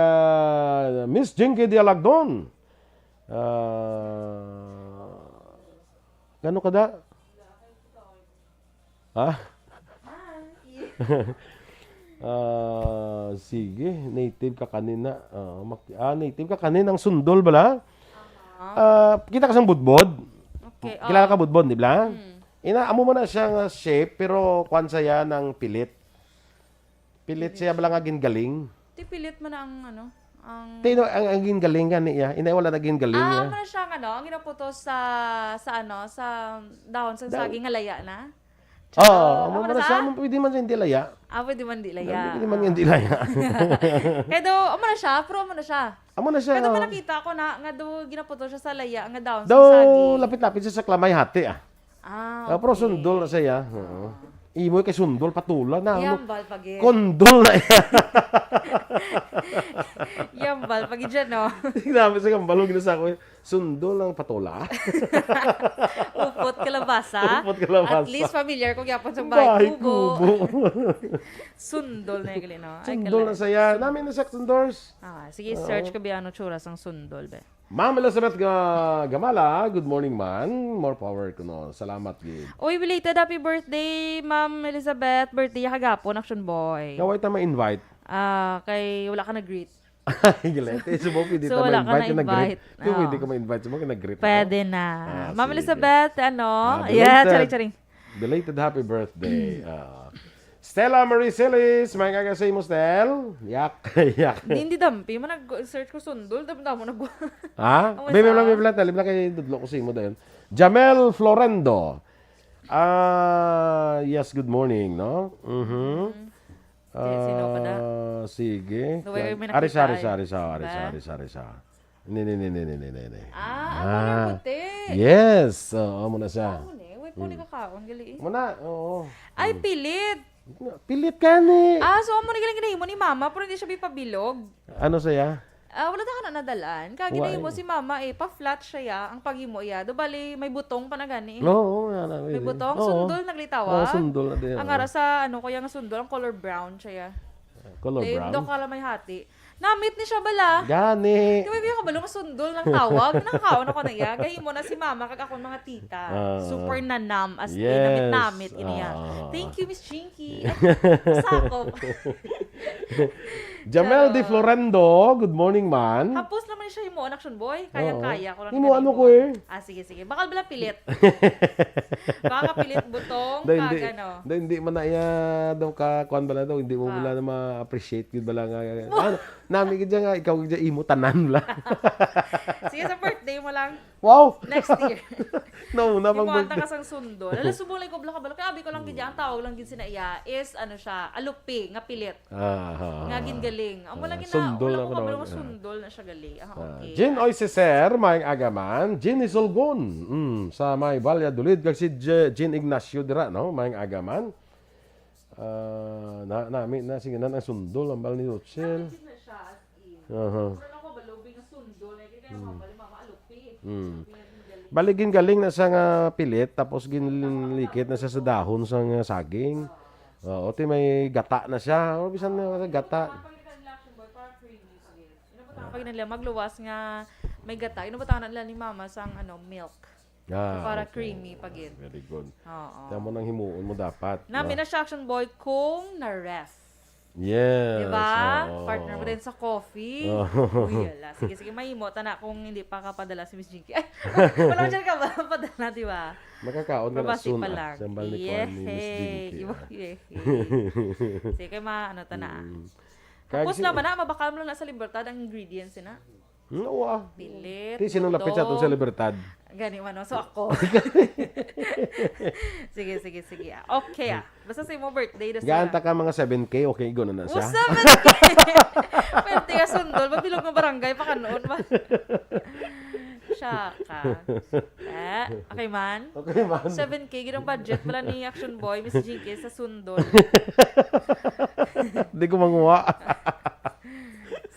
S3: Miss Jinky Dialagdon. Gano kada? Ha? Sige, native ka kanina. Native ka kanina ang sundol bala. Kita ka sang budbod.
S4: Okay.
S3: Kilala ka budbon, di ba? Amo mo na siyang shape, pero kwan saya ng pilit. Pilit siya bala nga gingaling.
S4: Ti pilit man ang ano, ang
S3: Tino, ang gingaling nga niya. Inay wala na gingaling niya.
S4: man siya ano, ang ginaputo sa dahon sa saging halaya na.
S3: Amo
S4: Amo
S3: mo
S4: na
S3: na
S4: sa?
S3: siya. Pwede man siya hindi laya.
S4: Pwede man di laya.
S3: Pwede man hindi laya.
S4: Kaya do, amo na siya, pero amo na siya.
S3: Amo na siya.
S4: Kaya do nakita ko na nga do ginaputo siya sa laya nga dahon sa
S3: Daw,
S4: saging.
S3: lapit-lapit siya sa klamay hati Pero
S4: Okay.
S3: sundol na siya. Oo. Imoy kay sundol, patula na.
S4: Yambal pagi.
S3: Kondol na yan.
S4: Yambal pagi dyan, no?
S3: Tingnan sa kambalong ginasa ko. Sundol ng patula.
S4: Upot kalabasa.
S3: Upot kalabasa.
S4: At least familiar ko gyapon sa
S3: Bahay
S4: bahay kubo.
S3: kubo.
S4: Sundol na yung no? Ay,
S3: Sundol na saya. Namin na second doors.
S4: Sige, search ko biano tsura sang sundol, be.
S3: Ma'am Elizabeth Gamala, good morning man. More power ko no. Salamat gid.
S4: Uy, belated happy birthday, Ma'am Elizabeth. Birthday kagapon, Action Boy.
S3: Kaway ta ma-invite.
S4: Kay wala ka na-greet.
S3: Gilet. Subo pwede
S4: So,
S3: ta
S4: wala ka
S3: ma-invite yung nag-greet.
S4: na-invite.
S3: Kung
S4: Oo.
S3: pwede ka ma-invite, subo ka nag-greet.
S4: Pwede na. Ma'am
S3: sige.
S4: Elizabeth, ano?
S3: belated.
S4: Yeah, charing-charing.
S3: Belated happy birthday. Stella Marie Silis, may kagasay mo, Stel? Yak. Yak.
S4: Hindi dampi. Man nag-search ko sundol. Dami mo nag...
S3: Ha?
S4: Ang
S3: Bebe
S4: isa.
S3: lang, bebe lang. Talib lang kay Dudlo ko sa imo dayon. Jamel Florendo. Yes, good morning, no?
S4: Sino ka na?
S3: Sige.
S4: Gawin may nakita
S3: Arisa. Ni.
S4: Ako na puti.
S3: Yes. Amo na siya.
S4: Ako na. Wait po ni kakaon. Gali.
S3: Muna, oo.
S4: Ay, pilit.
S3: Pilit ka ni.
S4: So amo ni galing mo ni mama pero hindi siya bipabilog.
S3: Ano saya?
S4: Wala ta ka na nadalaan. Kaginayin mo si mama pa-flat siya ya, ang pagimo ya. Do bali may butong pa na gani.
S3: Oo,
S4: May butong sundol naglitawa.
S3: Sundol na din.
S4: Ang ara sa kuya nga sundol, ang color brown siya ya.
S3: Color
S4: Brown. Do
S3: brown.
S4: kala may hati. Namit ni siya bala.
S3: Gani.
S4: Di ba yung kabalo nga sundol ng tawag? Nakakaon ako na iya. Gahin mo na si mama kag ako mga tita. Super nanam as in
S3: Yes.
S4: namit iniya. Thank you, Miss Chinky. Sakop.
S3: Jamel Di Florendo, good morning man.
S4: Hapos naman siya himo action boy. Kaya ko lang.
S3: Himo ano ko eh.
S4: Sige. Bakal bala pilit. Baka pilit butong
S3: Dahil
S4: kag
S3: hindi,
S4: ano.
S3: dahil hindi man na iya daw ka kuan bala daw, hindi mo bala na ma-appreciate gid bala nga. Ano, nami gid nga ikaw gid imo tanan bala.
S4: Sige sa birthday mo lang
S3: Wow.
S4: next year.
S3: No, na pang
S4: Imo anta
S3: birthday.
S4: ka sang sundol. Alam subulay ko bala ka bala. Kaya abi ko lang gid ang tawag lang gid sina iya is ano siya, alupi nga pilit. Nga gin galing. Amo lang
S3: sundol
S4: wala
S3: na
S4: ko
S3: pa
S4: kabalo
S3: naman.
S4: nga sundol na siya gali. Okay.
S3: Jin Oiseser, may agaman. Jin Isolgon. Sa may Valladolid. Kag si Jin Ignacio dira, no? May agaman. Sige na ang sundol. Ang bal ni Rochelle.
S4: Na siya as in.
S3: Aha.
S4: Pero ako balubi nga sundol. Kaya mabali mama alupi.
S3: Baligin galing na sa nga pilit. Tapos ginlikit na siya sa dahon sa nga saging. O ti may gata na siya. O bisan na gata.
S4: Pag nila magluwas nga may gata, inubutangan nila ni mama sang milk. Para creamy pagin.
S3: Very good.
S4: Oo.
S3: Tama nang himuon mo dapat.
S4: Namin na siya action boy kung na-ref.
S3: Yes.
S4: Diba?
S3: oo.
S4: Partner mo din sa coffee.
S3: Oo.
S4: Uy, ala. Sige, mahimo. Tana kung hindi pa kapadala si Miss Jinky. Ay, wala dyan ka ba? Padala, diba?
S3: Makakaon ka na
S4: Probasi
S3: soon
S4: pa lang.
S3: Sambal ni Kwan ni Miss Jinky.
S4: Sige, tana.
S3: Kag
S4: Tapos naman na, mabakal mo lang na sa Libertad ang ingredients na.
S3: Oo ah.
S4: Pilit,
S3: Ti sinong lapit sa
S4: budong.
S3: sa Libertad?
S4: Gani man, so ako. sige. Okay Basta sa mo birthday.
S3: Gaanta ka mga 7K, okay, go na siya.
S4: Usap na pwede ka sundol. Mabilog ng barangay pa ka noon ba? Shaka. Okay man?
S3: Okay man.
S4: 7K, ginang budget pala ni Action Boy, Miss Jinky, sa sundol.
S3: Hindi ko manguha.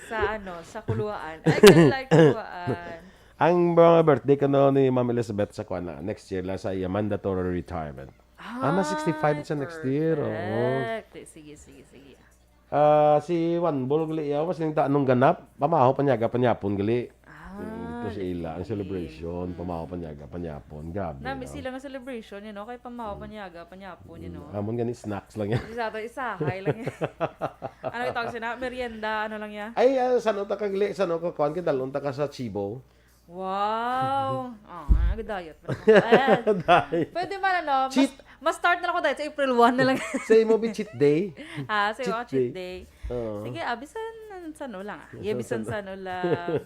S4: Sa kuluan. I can like kuluan.
S3: Ang mga birthday ka no ni Ma'am Elizabeth sa Kwana, next year lang sa iya mandatory retirement. Mas 65 sa next year.
S4: Perfect. Sige.
S3: Si Juan Bol gali yaw mas ningta anong ganap, pamaho panyaga panyapon gali. Ito sa ila ang celebration, pamaho panyaga panyapon. Grabe.
S4: Nami sila nga celebration, kay pamawa panyaga, panyapon,
S3: Amon gani snacks lang yan.
S4: Isahay lang yan. Ano itawag sila? Merienda, ano lang yan?
S3: Ay, saan ka gali? Saan ka kuhan ka? Dalon ta ka sa Chibo.
S4: Wow! Nag-diet. Ayan.
S3: Dahil.
S4: Pwede man ano,
S3: Cheat.
S4: mas start na lang ako dahil sa April 1 na lang.
S3: Say mo be cheat day.
S4: Sa mga cheat day.
S3: Oo.
S4: Sige, abisan sa no lang. Ibisan sa no lang.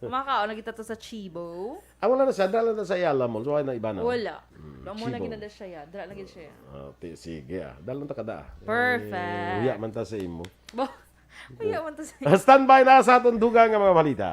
S4: Makakaon na kita to sa Chibo.
S3: Wala na siya, dala na sa Ayala Mall. So, ay na iba na.
S4: Wala. Mo na
S3: Chibo.
S4: ginada siya ya. Dala lagi siya ya.
S3: Sige, Dala na kada.
S4: Perfect.
S3: Uya man ta sa imo.
S4: Bo. Kuya man to sa.
S3: Standby na sa atong dugang nga mga balita.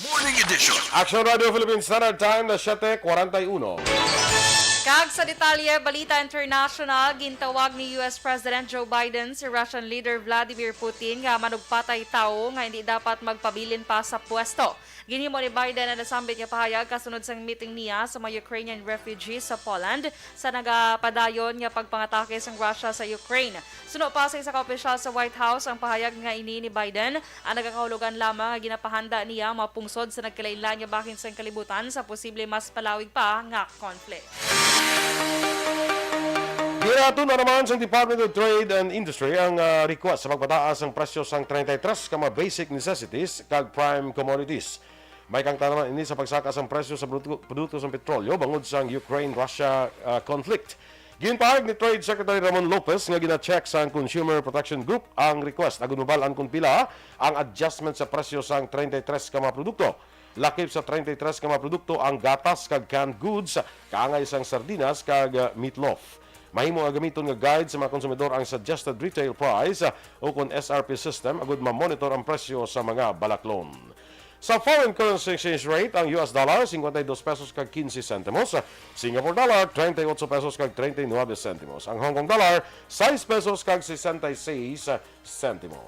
S2: Morning edition.
S3: Action Radio Philippines Standard Time na 7:41.
S4: Kag sa detalye, Balita International, gintawag ni US President Joe Biden si Russian leader Vladimir Putin nga manugpatay tao nga hindi dapat magpabilin pa sa pwesto. Ginhimo ni Biden na nasambit niya pahayag kasunod sang meeting niya sa mga Ukrainian refugees sa Poland sa nagapadayon nga pagpangatake sang Russia sa Ukraine. Suno pa sa isa ka opisyal sa White House ang pahayag nga ini ni Biden ang nagakahulugan lamang nga ginapahanda niya mapungsod sa nagkalain-lain nga bahin sang kalibutan sa posible mas palawig pa nga conflict.
S3: Ginato na naman sa Department of Trade and Industry ang request sa pagpataas ng presyo sang 33 ka mga basic necessities kag prime commodities. May kang tanaman ini sa pagsakas ang presyo sa produkto sa petrolyo bangod sa Ukraine-Russia conflict. Ginpahayag ni Trade Secretary Ramon Lopez nga gina-check sa Consumer Protection Group ang request agon mabalaan kung pila ang adjustment sa presyo sang 33 ka mga produkto. Lakip sa 33 ka mga produkto ang gatas kag canned goods, kaangay sang sardinas kag meatloaf. Mahimo nga gamiton nga guide sa mga konsumidor ang suggested retail price o kung SRP system agud ma-monitor ang presyo sa mga balaklon. Sa foreign currency exchange rate, ang US dollar 52 pesos kag 15 centimos, Singapore dollar 38 pesos kag 39 centimos, ang Hong Kong dollar 6 pesos kag 66 centimos.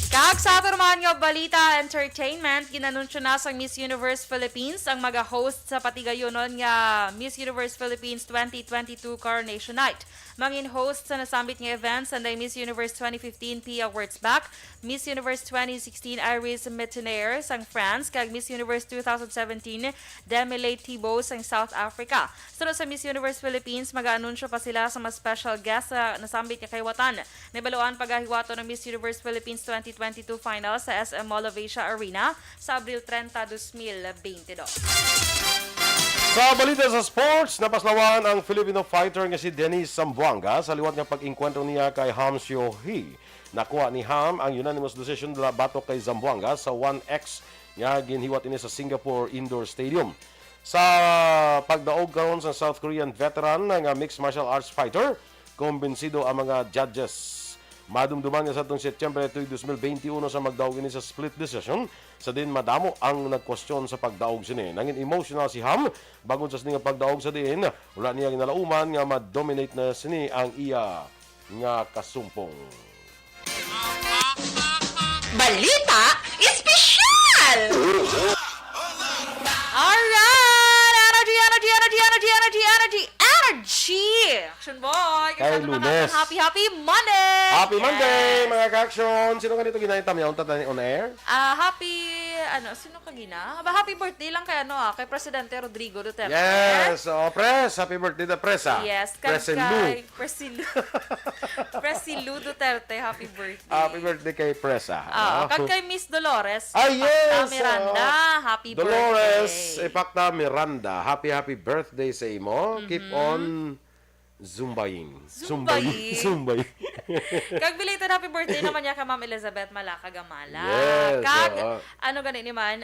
S4: Kag sa ato naman nga balita entertainment, ginanunsyo na sa Miss Universe Philippines ang mag-host sa patigayonon nga Miss Universe Philippines 2022 Coronation Night. Mangin host sa nasambit nga events sanday Miss Universe 2015 P Awards back, Miss Universe 2016 Iris Mettenaire sang France kag Miss Universe 2017 Demile Thibault sang South Africa. Sunod sa Miss Universe Philippines, mag-aanunsyo pa sila sa mga special guest sa nasambit nga kahiwatan. Nabaluan paghahiwato ng Miss Universe Philippines 2022 final sa SM Mall of Asia Arena sa Abril 30, 2022.
S3: Sa balita sa sports, napaslawan ang Filipino fighter nga si Dennis Zamboanga sa liwat nga pag-inkwentro niya kay Ham Seo-hee. Nakuha ni Ham ang unanimous decision na batok kay Zamboanga sa 1X nga ginhiwat ini sa Singapore Indoor Stadium. Sa pagdaog karon sa South Korean veteran nga mixed martial arts fighter, kumbinsido ang mga judges. Madumduman nga sa itong Setyembre 2021 sa magdaog ini sa split decision. Sa din madamo ang nagkwestiyon sa pagdaog sini. Nangin emotional si Ham bagon sa sini nga pagdaog sa din. Wala niya ginalauman nga ma-dominate na sini ang iya nga kasumpong.
S6: Balita Espesyal!
S4: Alright! Energy! Action boy!
S3: Kay Lunes.
S4: Happy Monday!
S3: Happy Monday mga ka-action! Sino ganito ginahita mo yung tatani on air?
S4: Sino ka gina? Happy birthday lang kay kay Presidente Rodrigo Duterte.
S3: Yes! Press! Happy birthday the press
S4: Yes,
S3: Presilu.
S4: Presilu Duterte, happy birthday.
S3: Happy birthday kay Press
S4: Kag kay Miss Dolores.
S3: Ay, yes!
S4: Miranda, happy
S3: Dolores
S4: birthday.
S3: Epacta Miranda, happy birthday sa imo. Keep on zumbaying. Zumbaying.
S4: Kag belated happy birthday naman niya kay Ma'am Elizabeth Malaka Gamala.
S3: Yes,
S4: Kag
S3: oo.
S4: ganit naman,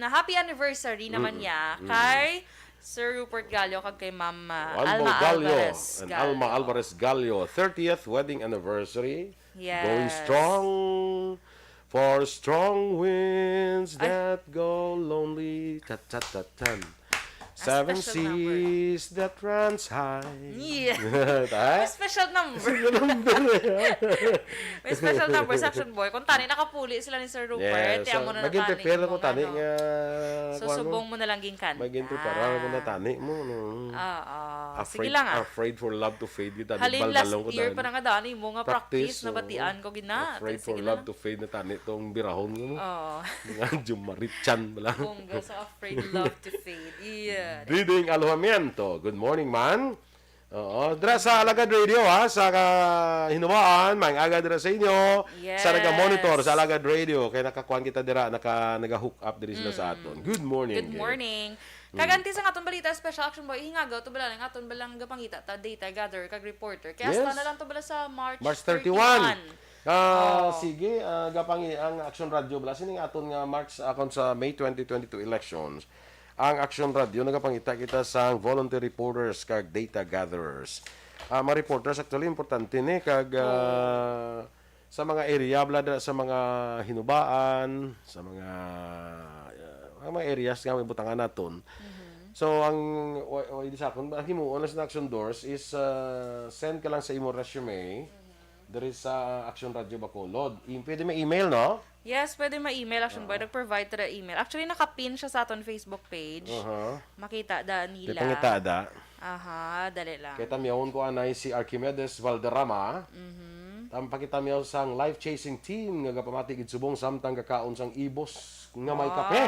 S4: happy anniversary naman niya kay Sir Rupert Gallio kag kay Ma'am
S3: Alma
S4: Alma
S3: Gallo
S4: Alvarez
S3: and
S4: Gallo.
S3: Alma Alvarez Gallo, 30th wedding anniversary.
S4: Yes.
S3: Going strong for strong winds that go lonely. Tat-tat-tat-tan. Seven
S4: special number.
S3: seas that runs high.
S4: Yeah.
S3: Ta?
S4: May special number. May special number sa Action Boy. Kung tani nakapuli sila ni Sir Rupert,
S3: Yes.
S4: tiyan mo na na
S3: Maging
S4: tani.
S3: prepare ko
S4: mong
S3: tani
S4: ano.
S3: nga.
S4: Susubong mo na lang ging kanta.
S3: Maging prepare ko na tani mo. No.
S4: Sige lang
S3: Afraid for love to fade kita.
S4: Halin last year pa na nga dani mo nga practice na batian ko gina.
S3: Afraid for
S4: Sige
S3: love
S4: lang.
S3: to fade na tani itong birahon mo.
S4: Oo.
S3: Nga Jumarichan bala.
S4: Bongga sa afraid love to fade. Yeah.
S3: Reading Alojamiento. Good morning, man. Oo. Dira sa Alagad Radio, ha? Sa Hinubaan, maing aga dira sa inyo.
S4: Yes.
S3: Sa naga-monitor sa Alagad Radio. Kaya nakakuan kita dira, naga-hook up diri sila sa aton. Good morning.
S4: Good morning. Kaganti sa aton balita, Special Action Boy, hingagaw to bala nga aton balang gapangita ta data gather kag reporter. Kaya
S3: Yes.
S4: hasta na lang to bala sa March
S3: 31.
S4: 31.
S3: Sige, gapangi ang Action Radio bala sining aton nga March akon sa May 2022 elections. Ang Action Radio nagapangita kita sa voluntary reporters kag data gatherers. Mga reporters actually importante ni kag sa mga area blada sa mga hinubaan, sa mga areas nga may butangan naton. So ang hindi sa akon ang himuon na sa Action Doors is send ka lang sa imo resume. There is Action Radio Bacolod. Pwede may email, no?
S4: Yes, pwede ma-email Action Boy. Nag-provide to the email. Actually, nakapin siya sa aton Facebook page. Makita da
S3: Di
S4: nila.
S3: pangitada.
S4: Aha, dali lang.
S3: Kita miyawon ko anay si Archimedes Valderrama. Pakita miyaw sang life-chasing team nga gapamati gid subong samtang kakaon sang ibos nga may kape.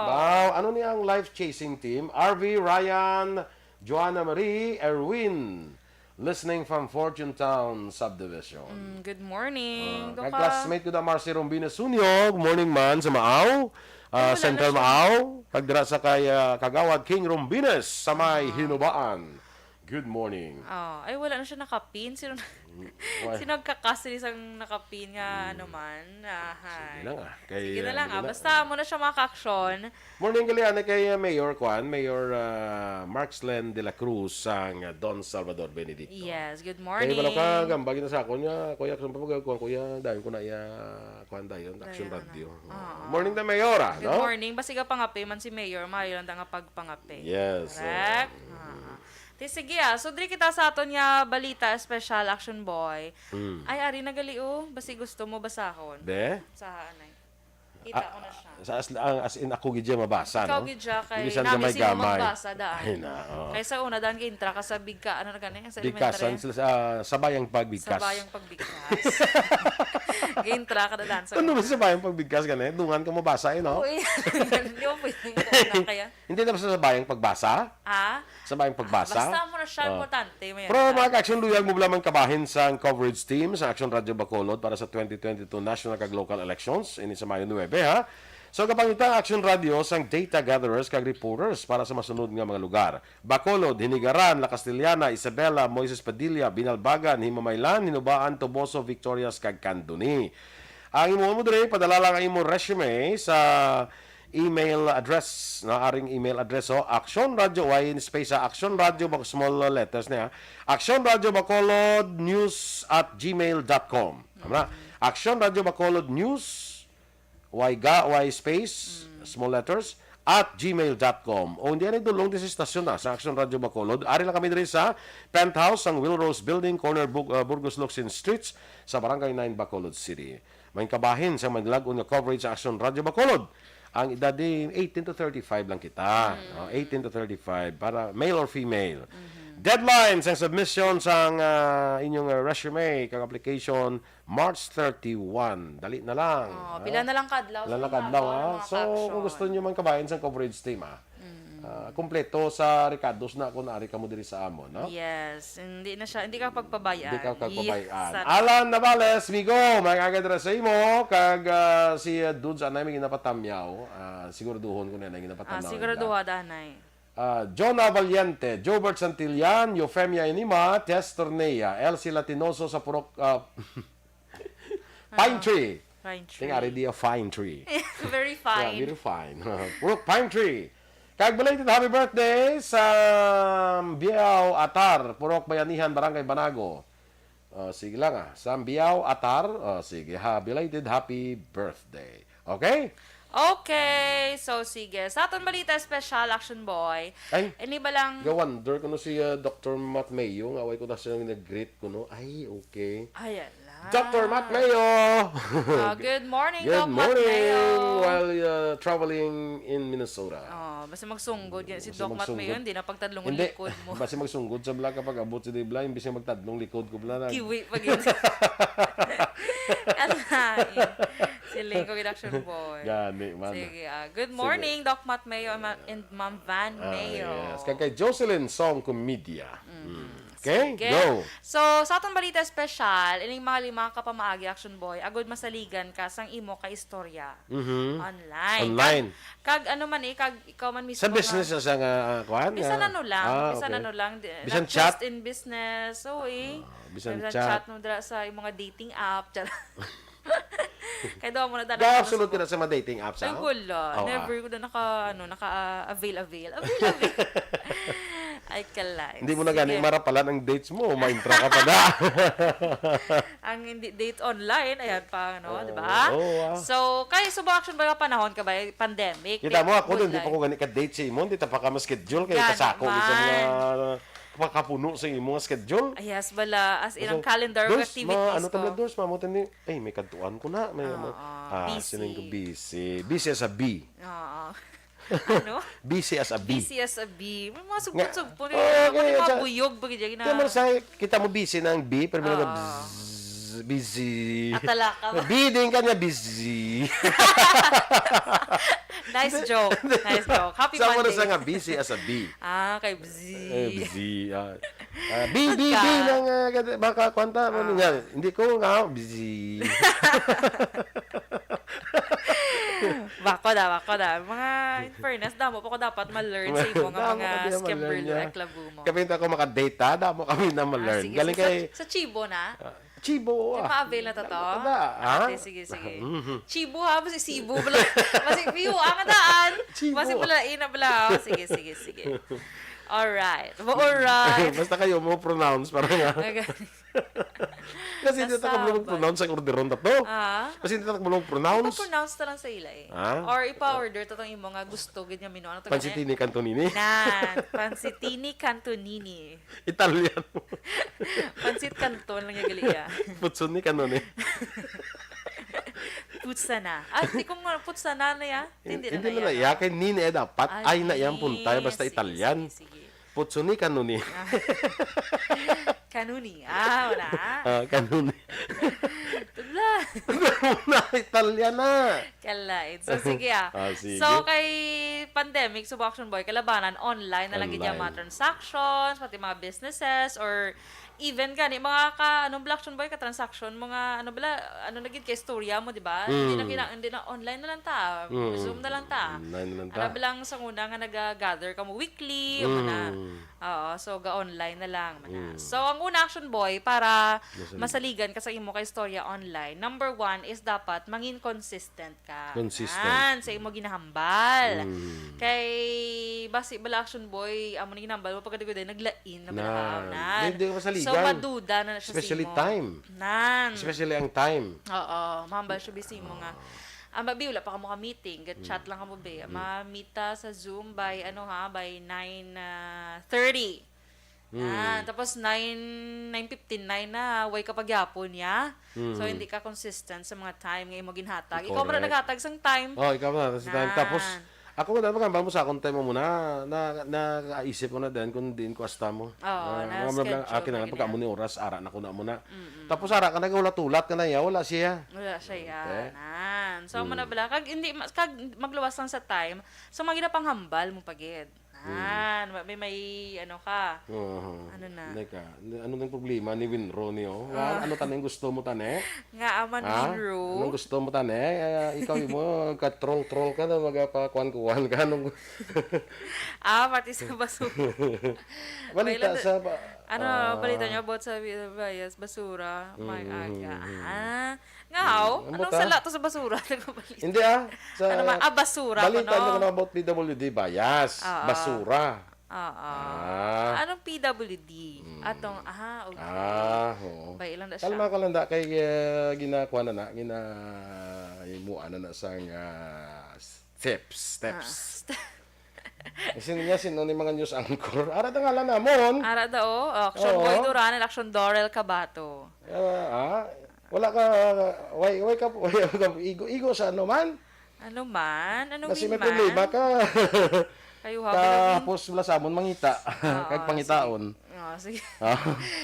S3: Wow, ano ni ang life-chasing team? RV, Ryan, Joanna Marie, Erwin. Listening from Fortune Town Subdivision.
S4: Good morning.
S3: Kag classmate ko da Marcy Rombina Sunyog. Morning man sa Maaw. Central Maaw. Pagdira sa kay Kagawad King Rombinas sa may Hinubaan. Good morning.
S4: Ay, wala na siya nakapin. Sino nagkakasili isang nakapin nga ano man?
S3: Sige lang Kay,
S4: Sige na lang Basta mo na siya maka-action.
S3: Morning galian kay Mayor Markslen de la Cruz sang Don Salvador Benedicto.
S4: Yes, good
S3: Kaya
S4: morning.
S3: balaw ka gambagin na sa akon nga kuya kung papagkuan kuya dahil ko na kuan dayon Action Radio. Morning ta Mayor,
S4: Good
S3: no?
S4: morning. Basiga pangapi man si Mayor, maayo lang nga pagpangapi.
S3: Yes.
S4: Correct? Sige so diri kita sa aton nga balita, Special Action Boy. Ay, ari nagaliw. Basi gusto mo basahon.
S3: De?
S4: Sa anay. Kita ko na siya.
S3: As in ako gidya mabasa,
S4: Ikaw
S3: no?
S4: gidya kay
S3: Ibisan
S4: nami sino
S3: gamay-gamay.
S4: magbasa daan.
S3: Ay na, oo.
S4: Kaysa una daan gintra ka sa bigka ano na gani sa
S3: Bigkasan
S4: elementary.
S3: sila sa sabayang pagbigkas.
S4: Sa bayang pagbigkas. gintra ka na daan sa
S3: Ano ba sa bayang pagbigkas gani? Dungan ka mabasa no?
S4: Uy, hindi mo pwedeng una kaya.
S3: Hindi na ba sa bayang pagbasa? Sa bayang pagbasa?
S4: Basta mo na siya importante.
S3: Pero mga ka-action luyag mo lamang kabahin sa coverage team sa Action Radio Bacolod para sa 2022 national kag local elections ini sa Mayo 9 ha. So kapangita Action Radio sang data gatherers kag reporters para sa masunod nga mga lugar. Bacolod, Hinigaran, La Castellana, Isabela, Moises Padilla, Binalbagan, Himamaylan, Hinubaan, Toboso, Victorias kag Candoni. Ang imo mo dire padala lang ang imo resume sa email address na aring email address Action Radio in space Action Radio small letters niya Action Radio Bacolod news@gmail.com. Action Radio Bacolod news y space small letters @gmail.com. O hindi yan idulong din sa istasyon na sa Action Radio Bacolod. Ari lang kami diri sa penthouse ang Wilrose Building, corner Burgos Locsin Streets sa Barangay 9, Bacolod City. May kabahin sa Manilag nga coverage sa Action Radio Bacolod. Ang edad din 18 to 35 lang kita. 18 to 35 para male or female. Deadline sa submission sa inyong resume kang application March 31. Dali na lang.
S4: Pila na lang kadlaw.
S3: Pila na kadlaw So kung gusto niyo man kabayan sa coverage team kumpleto sa Ricardo's na kung naari ka mo diri sa amon, no?
S4: Yes, hindi ka pagpabayaan.
S3: Hindi ka pagpabayaan.
S4: Yes,
S3: Alan Navales, Migo, magkagadra sa imo kag si Dudes anay may ginapatamyaw. Siguraduhon ko na ginapatamyaw.
S4: Siguraduha danay.
S3: Jonah Valiente, Jobert Santillan, Eufemia Inima, Tess Tornea, Elsie Latinoso sa Purok Pine Tree.
S4: Pine tree.
S3: Tingari di a fine tree.
S4: Very
S3: Yeah,
S4: fine.
S3: very fine. Purok Pine Tree. Kag belated happy birthday sa Biao Atar, Purok Bayanihan, Barangay Banago. Sige lang Sa Biao Atar. Sige, belated happy birthday. Okay?
S4: Okay, so sige. Sa aton balita special action boy.
S3: Ay.
S4: Ini ba lang
S3: Ga-wonder ko no si Dr. Matt Mayo, nga away ko na siya nag-greet ko no. Ay, okay.
S4: ayan lang.
S3: Dr. Matt Mayo!
S4: Good morning,
S3: Good
S4: Doc Matt
S3: morning!
S4: Mayo.
S3: While traveling in Minnesota.
S4: Basta magsunggod yan si
S3: Basta
S4: Doc Matt
S3: magsunggod.
S4: Mayo, hindi na pagtadlong
S3: Hindi,
S4: likod mo.
S3: basta magsunggod sa bala kapag abot si Dibla, imbis na magtadlong likod ko bala na.
S4: Kiwi pag yun. Alain. Si Lingko Action Boy.
S3: Gani, man.
S4: Sige, good morning, Doc Matt Mayo and Ma'am Van Mayo.
S3: Yes. Kay Jocelyn Song Comedia. Okay,
S4: Sige.
S3: go.
S4: So, sa atong balita special, ining mga lima ka pamaagi Action Boy, agod masaligan ka sang imo ka istorya. Online.
S3: Online.
S4: Kag ano man kag ikaw man mismo.
S3: Sa business na siya nga, kuhan?
S4: Bisan ano lang, bisan
S3: okay.
S4: ano lang.
S3: Bisan
S4: Not
S3: chat?
S4: just in business. So,
S3: bisan
S4: bisan
S3: chat.
S4: mo dira sa yung mga dating app. Kaya daw mo na
S3: Ga, absolute ka na sa mga dating apps,
S4: Ay, wala.
S3: Oh,
S4: Never ko na naka-avail. Ay, kalay.
S3: Hindi mo na gani
S4: Sige.
S3: marapalan ang dates mo, ma-intra ka pa na.
S4: Ang hindi date online, ayan pa, di ba?
S3: oo,
S4: So, kayo, subang action ba yung panahon ka ba? Pandemic?
S3: Kita mo ako,
S4: Good
S3: hindi pa
S4: life.
S3: ko gani ka-date sa imo, hindi ta pa ka ma-schedule, kaya
S4: Gani
S3: kasako
S4: man.
S3: isa mga makapuno sa imo nga schedule.
S4: Ay, yes, bala. As in, ang
S3: So,
S4: calendar of
S3: Dors,
S4: activities
S3: ano
S4: ko.
S3: talaga, Dors, mamutin ni, may kantuan ko na. May,
S4: busy.
S3: sining ko busy. Busy as a bee.
S4: Oo. Ano?
S3: Busy as a bee.
S4: Busy as a bee. May mga sugpon-sugpon.
S3: Oo,
S4: May mga
S3: kaya-
S4: buyog. Bagay
S3: Kaya mo
S4: na.
S3: sa kita mo busy ng bee, pero may busy.
S4: Atala ka ba?
S3: Bee din ka niya busy.
S4: Nice joke. Nice joke. Happy
S3: Sa mo na
S4: Monday.
S3: sa nga busy as a bee.
S4: Kay Bzee.
S3: Busy. Bee lang, baka kwanta mo niya. Hindi ko nga, busy.
S4: Bako da. Mga, in fairness, damo pa ko dapat ma-learn sa imo nga
S3: Damo
S4: mga
S3: ka di na
S4: scammer
S3: ma-learn niya.
S4: at klabo mo.
S3: Kapit ako makadate, damo kami na ma-learn.
S4: Sige,
S3: Galing
S4: sige.
S3: kay
S4: Sa Chibo na?
S3: Chibo.
S4: Di ma-avail na to to?
S3: Ha?
S4: Sige. Chibo ha? Basi Cebu. Basi view, ang daan.
S3: Chibo.
S4: Basi pala, ina pala. Sige. Alright.
S3: Basta kayo mo pronounce para nga. Kasi hindi
S4: Nasabay.
S3: tayo mo pronounce ang orderon tato. Kasi hindi tayo mo pronounce.
S4: Pronounce ta lang sa ila Or ipa-order to tong imo nga gusto ganyan mino. Ano to
S3: Pansitini Cantonini.
S4: Pansitini Cantonini.
S3: Italian.
S4: Pansit Canton lang yung gali
S3: Putsuni Canoni.
S4: Putsana. Di ko nga putsana na ya. Hindi
S3: Hindi
S4: na
S3: na ya. Kay nini dapat. Ay na yan puntay. Basta
S4: Sige,
S3: Italian.
S4: sige.
S3: Putsuni Canoni.
S4: Kanuni. Wala.
S3: Canoni.
S4: Tula.
S3: Na Italian na.
S4: Kalait. So, sige
S3: sige.
S4: So, kay pandemic, Subaction Boy, kalabanan, online na lang
S3: Online.
S4: ganyan mga transactions, pati mga businesses, or even gani, mga Action Boy, ka-transaction, mga, naging kay storya mo, di ba? Hindi na, online na lang ta. Zoom na lang ta.
S3: Online na lang ta.
S4: Ano ba lang sa una nga nag-gather ka mo weekly, o na. Oo, so ga-online na lang. So, ang una Action Boy, para masaligan ka sa imo kay storya online, number 1 is dapat mangin consistent ka.
S3: Consistent.
S4: Yan, sa imo ginahambal. Kay basi bala Action Boy, amo ni ginahambal mo pagkadigoday naglain na bala.
S3: Hindi ko masaligan.
S4: So maduda na siya
S3: Especially
S4: sa imo.
S3: time.
S4: Nan.
S3: Especially ang time.
S4: Oo, mahambal siya bisi mo nga. Mabi, wala pa ka mo ka-meeting. Chat lang ka mo, be. Ma-meeta sa Zoom by, by 9:30. Tapos 9:59 na, way ka pagyapon niya. So, hindi ka consistent sa mga time ngayon mo ginhatag. Ikaw mo na
S3: Correct.
S4: naghatag sang time.
S3: Oh, ikaw na. Time. Tapos, ako na naman mo sa akong time mo muna. Naisip ko na din kung din ko asta mo.
S4: na-schedule
S3: Akin na
S4: na
S3: pagka mo ni oras, ara na ko na muna. Tapos ara ka na, ulat-ulat ka na ya, wala siya.
S4: Wala siya yan. So, mo na bala. Kag magluwas lang sa time, so magina pang hambal mo pagid. May ano ka. Ano na?
S3: Ano nang problema ni Winro niyo? Ano tanong gusto mo tane?
S4: Nga aman Winro.
S3: Anong gusto mo tane? Ikaw mo, ka-troll-troll ka na, magpakuan-kuan ka.
S4: Pati sa basura.
S3: Balita sa...
S4: Balita niyo about sa bias, basura, may aga. Ngaw, anong sala to sa basura?
S3: Hindi Sa,
S4: Ano man? Basura.
S3: balita
S4: ano?
S3: na about PWD bias. Basura.
S4: Anong PWD? Atong, okay.
S3: Oo.
S4: Bay, ilang na siya.
S3: Kalma ka lang da kay ginakuha na imuan na sa Tips. Kasi niya sino ni mga news anchor. Ara ta ngalan namon.
S4: Ara daw, Action
S3: Oo.
S4: Boy Duran, and Action Dorel Cabato.
S3: Wala ka way ka igo sa ano man.
S4: Ano man? Ano
S3: Kasi may
S4: man?
S3: problema ka.
S4: Kayo ha,
S3: Tapos wala samon mangita. Kag pangitaon.
S4: sige.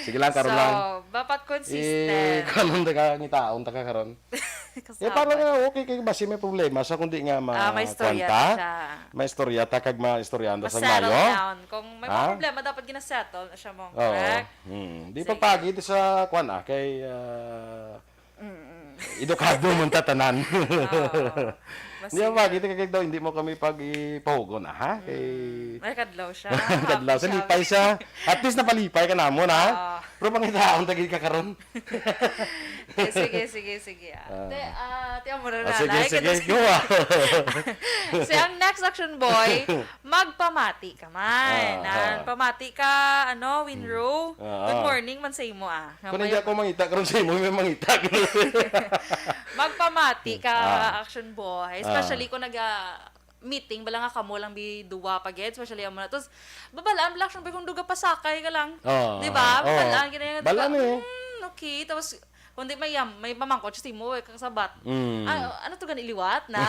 S3: Sige lang karon lang.
S4: Dapat consistent.
S3: Karon ta ka ngitaon ta ka karon. Parang okay kay basi may problema sa kundi nga
S4: May istorya
S3: kwanta.
S4: siya.
S3: May istorya ta kag ma-istoryanda sa
S4: Settle
S3: mayo.
S4: down. Kung may mga problema, dapat gina-settle na siya mo.
S3: Oo.
S4: Correct?
S3: Di pagpagid sa kwan kay edukado man tatanan. Hindi mo pagid kay daw hindi mo kami pag-ipahugon ha. Kay
S4: May kadlaw siya.
S3: kadlaw sa lipay siya. At least napalipay ka namon ha. Pero pangitaon tagid ka karon.
S4: Sige. Tiyan mo na
S3: Sige, go.
S4: So, ang next Action Boy, magpamati ka man. Pamati ka, Winrow. Good morning man sa imo
S3: Kung hindi ako mangita karon sa imo may mangita.
S4: Magpamati ka, Action Boy. Especially kung meeting, bala nga kamo lang biduwa pa get, especially amo na. Tapos, babalaan, Action Boy, kung duga pasakay ka lang. Diba? Babalaan, ganyan.
S3: Balaan eh.
S4: Okay, tapos, kung di may pamangkot, si mo, kakasabat. Ano to gani liwat na?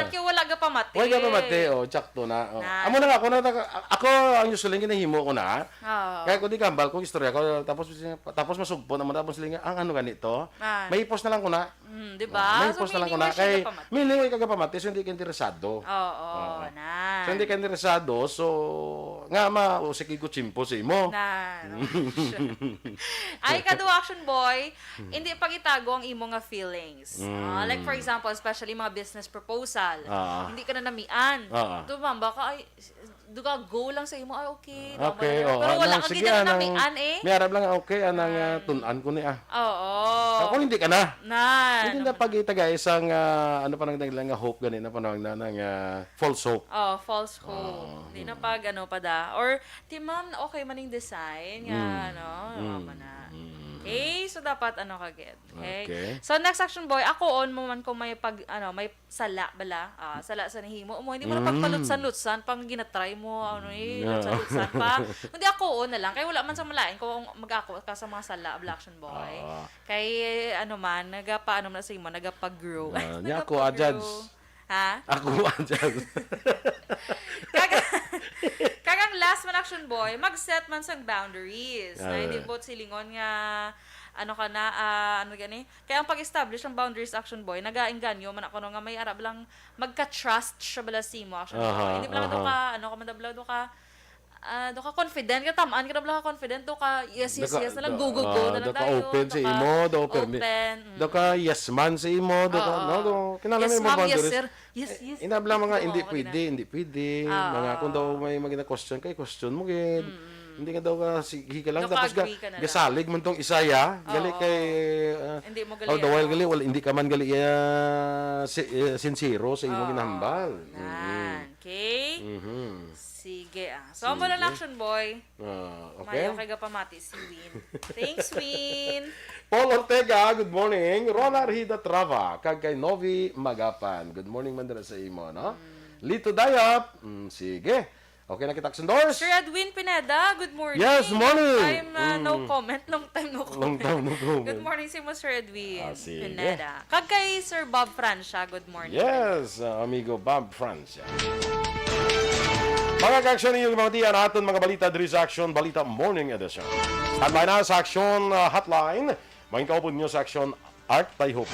S4: Kaya wala ga pamati.
S3: Wala ka pamati, tsakto na. Amo na ako ang usually ginahimo ko na. Kaya ko di kambal ko istorya ko tapos masugpo naman tapos linga ang ano ganito. May post na lang ko na.
S4: Di ba?
S3: May post na lang ko na kay milingoy ka pamati so hindi ka interesado.
S4: Oo, na.
S3: So hindi ka interesado so nga usik ko chimpo sa imo.
S4: Ay kadu Action Boy, hindi pagitago ang imo nga feelings. Like for example, especially mga business proposal. Hindi ka na namian. Ma'am, baka ay duga go lang sa imo ay okay.
S3: Okay,
S4: Pero wala kang gina na namian
S3: May arab lang okay anang tunan ko ni
S4: Oo.
S3: Ako hindi ka na.
S4: Na.
S3: Hindi na pag-itaga isang ano pa nang naglang hope ganina pa nang false hope.
S4: False hope. Hindi na pag pa da. Or, ma'am, okay maning design nga, na. Okay, so dapat kaget. Okay? So next Action Boy, ako on mo man kung may may sala bala, sala sa nahimo mo, hindi mo na pagpalutsan-lutsan pang ginatry mo, lutsan pa. Hindi ako on na lang, kay wala man sa malain kung mag-ako ka sa mga sala bala Action Boy. Kay man, nagapaano na sa imo, nagapag-grow.
S3: Niya ako adjudge.
S4: Ha?
S3: Ako adjudge.
S4: Kagang last man Action Boy, mag-set man sang boundaries. Na hindi po silingon nga gani. Kaya ang pag-establish ng boundaries Action Boy, nagainganyo man ako nga may arab lang magka-trust siya bala simo Action Boy. Hindi bala do ka do ka confident ka tamaan ka bala ka confident do ka yes na lang go na lang
S3: ka open sa imo, do ka yes man sa imo, do ka kinala
S4: yes,
S3: mo
S4: ma'am,
S3: boundaries.
S4: yes sir. Yes.
S3: Inabla mga hindi pwede. Mga kung daw may magina question kay question mo gid. Hindi ka daw sige ka lang tapos gasalig man tong isaya gali kay
S4: hindi mo gali.
S3: Dawal gali wala hindi ka man gali sincero sa imo ginahambal.
S4: Okay. Sige So, amo lang Action Boy.
S3: Okay.
S4: Mayo kay gapamati si Win. Thanks, Win.
S3: Paul Ortega, good morning. Ron Arhida Trava, kag kay Novi Magapan. Good morning man dala sa imo, no? Lito Dayap, sige. Okay na kita Action Doors?
S4: Sir Edwin Pineda, good morning.
S3: Yes, morning.
S4: No comment. Long time no comment. Good morning si mo, Sir Edwin Pineda. Kag kay Sir Bob Francia, good morning.
S3: Yes, amigo Bob Francia. Mga ka-action ninyo mga aton mga balita diri sa Action Balita Morning Edition. Standby na sa Action Hotline. Mga kaupod nyo sa Action Art Tayhope.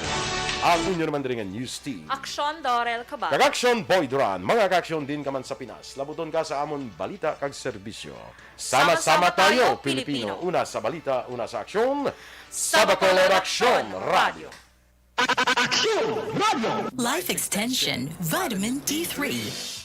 S3: Ang inyo naman diri nga news team.
S4: Action Dorel Cabato.
S3: Kag-action Boy Duran. Mga ka-action din ka man sa Pinas. Labuton ka sa amon balita kag serbisyo. Sama-sama tayo, Pilipino. Una sa balita, una sa aksyon. Sa Bacolod Action Radio.
S8: Life Extension Vitamin D3.